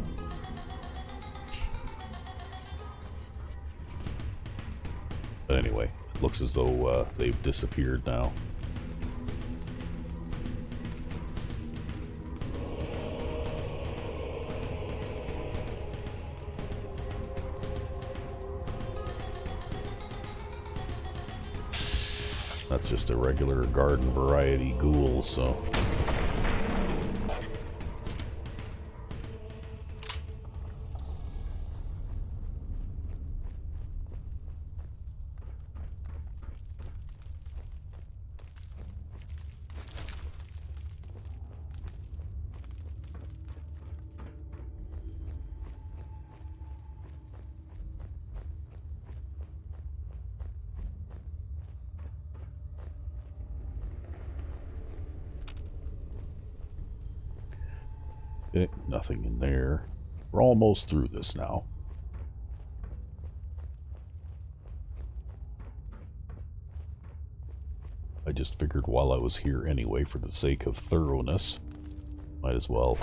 But anyway, it looks as though they've disappeared now. That's just a regular garden variety ghoul, so... Okay, nothing in there. We're almost through this now. I just figured while I was here anyway, for the sake of thoroughness, might as well.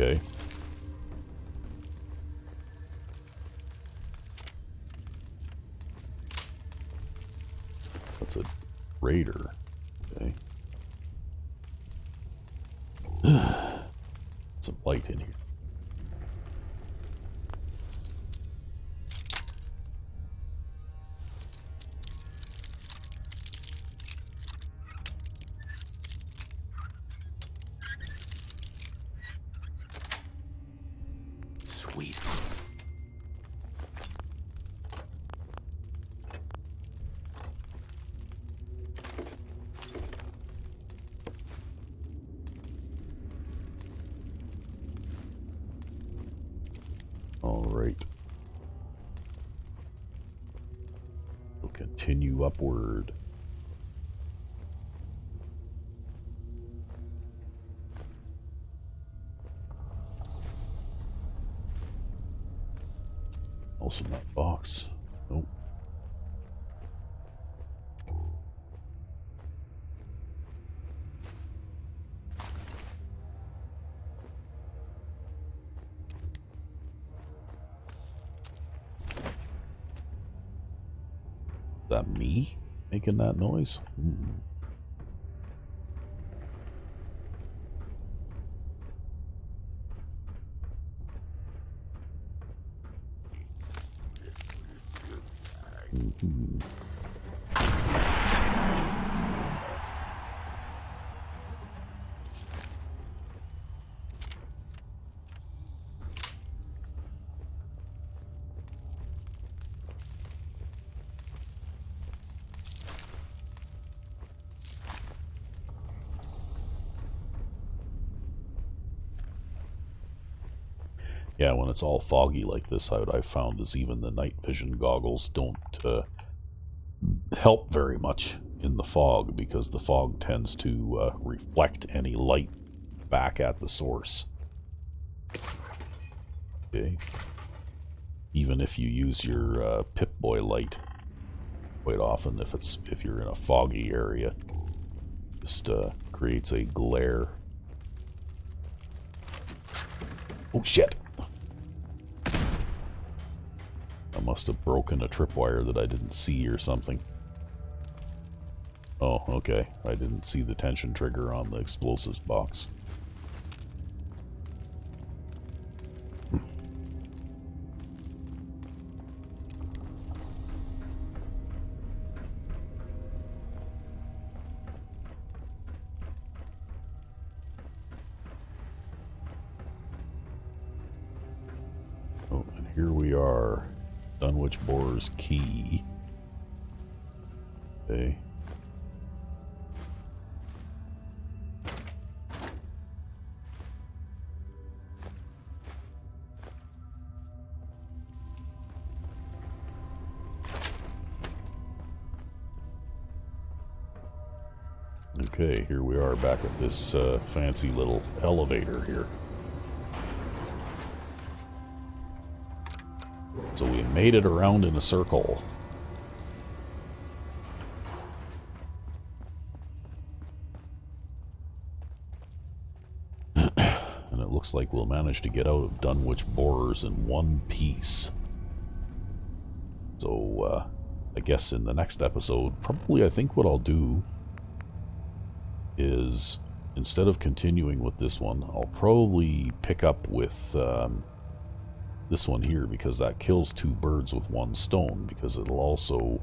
Okay. That's a raider. Okay. Some light in here. Sweet. All right. We'll continue upward. Also in that box. Nope. Is that me making that noise? Yeah, when it's all foggy like this out, I've found is even the night vision goggles don't help very much in the fog, because the fog tends to reflect any light back at the source. Okay. Even if you use your Pip-Boy light, quite often if you're in a foggy area, just creates a glare. Oh shit! I must have broken a tripwire that I didn't see or something. Oh, okay. I didn't see the tension trigger on the explosives box. Oh, and here we are. Dunwich Borers key. Okay. Okay, here we are back at this fancy little elevator here. So we made it around in a circle. And it looks like we'll manage to get out of Dunwich Borers in one piece. So, I guess in the next episode, probably I think what I'll do is, instead of continuing with this one, I'll probably pick up with this one here, because that kills 2 birds with 1 stone, because it'll also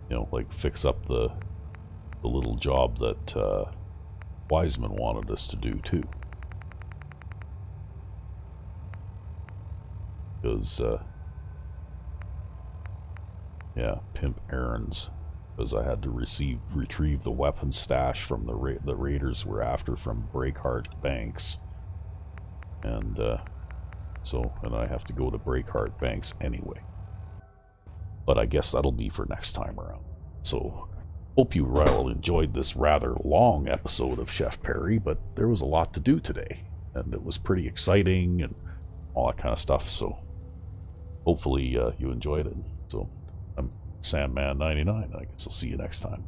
you know, like fix up the little job that Wiseman wanted us to do too. Because yeah, pimp errands, because I had to retrieve the weapon stash from the raiders were after from Breakheart Banks, and and I have to go to Breakheart Banks anyway. But I guess that'll be for next time around. So, hope you all enjoyed this rather long episode of Chef Perry, but there was a lot to do today, and it was pretty exciting and all that kind of stuff. So, hopefully you enjoyed it. So, I'm Sandman99. I guess I'll see you next time.